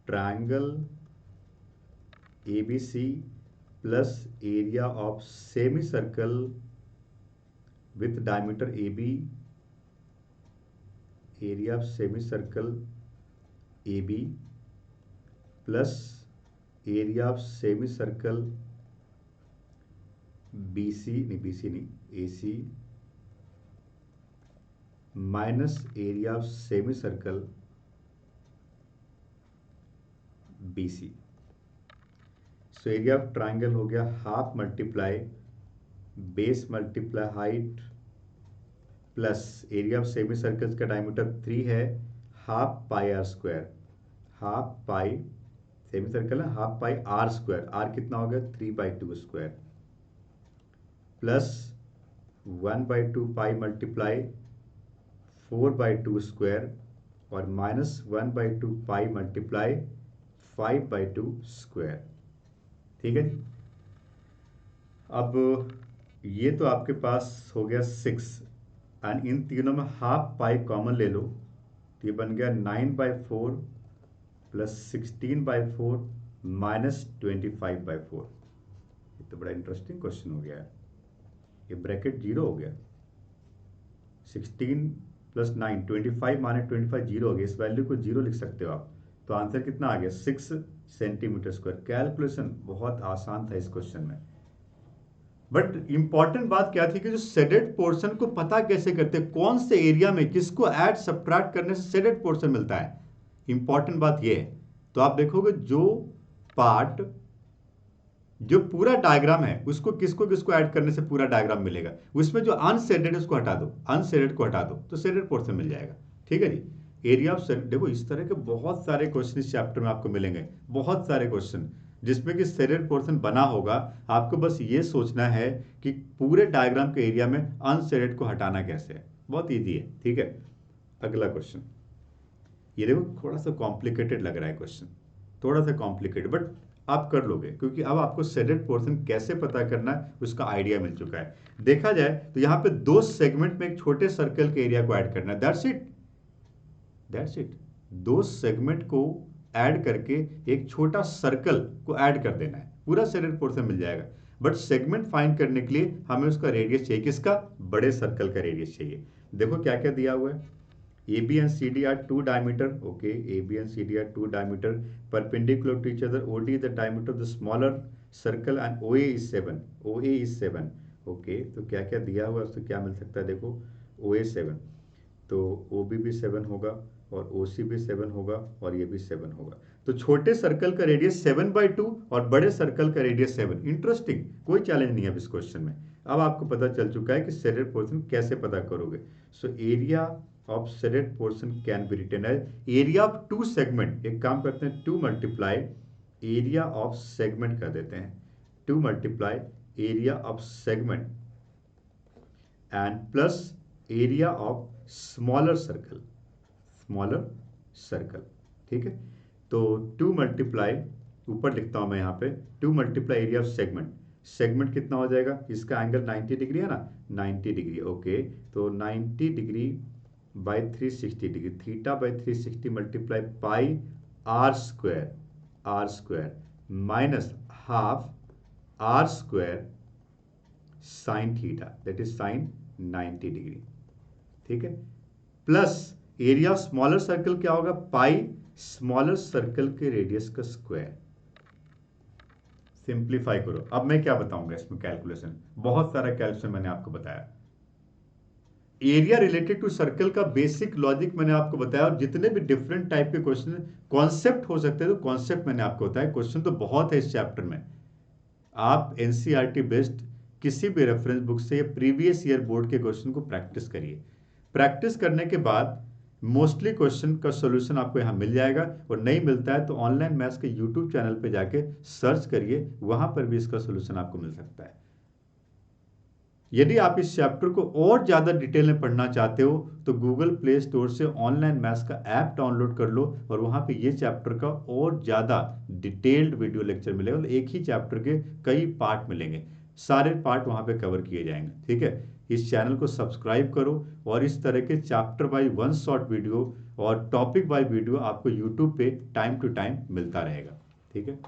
triangle ABC plus area of semi circle with diameter AB, area of semi circle AB plus area of semi circle BC no AC minus area of semi circle BC। So area of triangle हो गया half multiply base multiply height plus area of semi circles का diameter 3 है, half pi R square, half pi semi circle है, half pi R square, R कितना हो गया? 3/2 square plus 1/2 पाई multiply 4/2 square और -1/2 पाई multiply 5/2 square. ठीक है जी। अब ये तो आपके पास हो गया 6 एंड इन तीनों में हाफ पाई कॉमन ले लो तो ये बन गया 9/4 प्लस 16/4 माइनस 25/4। ये तो बड़ा इंटरेस्टिंग क्वेश्चन हो गया है। ये ब्रैकेट जीरो हो गया, 16 प्लस 9 25 माइनस 25 जीरो हो गया। इस वैल्यू को जीरो लिख सकते हो आप। तो आंसर कितना आ गया 6 सेंटीमीटर स्क्वायर। कैलकुलेशन बहुत आसान था इस क्वेश्चन में, बट इंपॉर्टेंट बात क्या थी कि जो शेडेड पोर्शन को पता कैसे करते, कौन से एरिया में किसको ऐड सब्ट्रैक्ट करने से शेडेड पोर्शन मिलता है। इंपॉर्टेंट बात ये है। तो आप देखोगे जो पार्ट, जो पूरा डायग्राम है उसको किसको किसको ऐड करने से पूरा डायग्राम मिलेगा, उसमें जो अनशेडेड उसको हटा दो, अनशेडेड को हटा दो तो शेडेड पोर्शन मिल जाएगा। ठीक है जी। एरिया ऑफ शेडेड, देखो इस तरह के बहुत सारे क्वेश्चन इस चैप्टर में आपको मिलेंगे, बहुत सारे क्वेश्चन जिसमें कि शेडेड पोर्शन बना होगा। आपको बस ये सोचना है कि पूरे डायग्राम के एरिया में अनशेडेड को हटाना कैसे है। बहुत ईजी है। ठीक है, अगला क्वेश्चन। ये देखो थोड़ा सा कॉम्प्लिकेटेड लग रहा है क्वेश्चन, थोड़ा सा कॉम्प्लिकेटेड, बट आप कर लोगे क्योंकि अब आपको शेडेड पोर्शन कैसे पता करना है उसका आइडिया मिल चुका है। देखा जाए तो यहाँ पे दो सेगमेंट में एक छोटे सर्कल के एरिया को ऐड करना है। That's it, that's it. दो सेगमेंट को ऐड करके एक छोटा सर्कल को ऐड कर देना है, पूरा शेडेड पोर्शन मिल जाएगा। बट सेगमेंट फाइंड करने के लिए हमें उसका रेडियस चाहिए, किसका, बड़े सर्कल का रेडियस चाहिए। देखो क्या क्या दिया हुआ है। AB and CD are 2 diameter. Okay, AB and CD are 2 diameter perpendicular to each other. OD is the diameter of the smaller circle and OA is 7. OA is 7. Okay, तो क्या क्या दिया हुआ है उससे क्या मिल सकता है। देखो OA 7, तो OB भी 7 होगा और OC भी 7 होगा और ये भी 7 होगा। तो छोटे सर्कल का रेडियस 7/2 और बड़े सर्कल का रेडियस 7। इंटरेस्टिंग, कोई चैलेंज नहीं है इस क्वेश्चन में। अब आपको पता चल चुका है कि शेडेड पोर्शन कैसे पता करोगे। So area of shaded portion can be written as area of two segment. एक काम करते हैं, 2 मल्टीप्लाई एरिया ऑफ सेगमेंट कर देते हैं, 2 multiply area of segment and plus area of smaller circle, smaller circle. ठीक है, तो 2 मल्टीप्लाई, ऊपर लिखता हूं मैं यहाँ पे, 2 multiply area of segment. Segment कितना हो जाएगा, इसका एंगल 90 डिग्री है ना, 90 डिग्री। ओके, तो 90 degree by 360 degree, theta by 360 multiply pi are square minus half are square sine theta, that is sine 90 degree. ठीक है, plus area of smaller circle क्या होगा, पाई स्मॉलर सर्कल के radius का square. Simplify करो। अब मैं क्या बताऊंगा इसमें कैलकुलेशन, बहुत सारा कैलकुलेशन मैंने आपको बताया। एरिया रिलेटेड टू सर्कल का बेसिक लॉजिक मैंने आपको बताया, और जितने भी डिफरेंट टाइप के क्वेश्चन कॉन्सेप्ट हो सकते हैं तो कॉन्सेप्ट मैंने आपको बताया। क्वेश्चन तो बहुत है इस चैप्टर में। आप एनसीईआरटी बेस्ड किसी भी रेफरेंस बुक से या प्रीवियस ईयर बोर्ड के क्वेश्चन को प्रैक्टिस करिए। प्रैक्टिस करने के बाद मोस्टली क्वेश्चन का सॉल्यूशन आपको यहाँ मिल जाएगा, और नहीं मिलता है तो ऑनलाइन मैथ्स के यूट्यूब चैनल पे जाके सर्च करिए, वहां पर भी इसका सॉल्यूशन आपको मिल सकता है। यदि आप इस चैप्टर को और ज़्यादा डिटेल में पढ़ना चाहते हो तो गूगल प्ले स्टोर से ऑनलाइन मैथ्स का ऐप डाउनलोड कर लो, और वहाँ पे ये चैप्टर का और ज़्यादा डिटेल्ड वीडियो लेक्चर मिलेगा। एक ही चैप्टर के कई पार्ट मिलेंगे, सारे पार्ट वहाँ पे कवर किए जाएंगे। ठीक है, इस चैनल को सब्सक्राइब करो, और इस तरह के chapter by one shot video और टॉपिक बाई वीडियो आपको यूट्यूब पे टाइम टू टाइम मिलता रहेगा। ठीक है।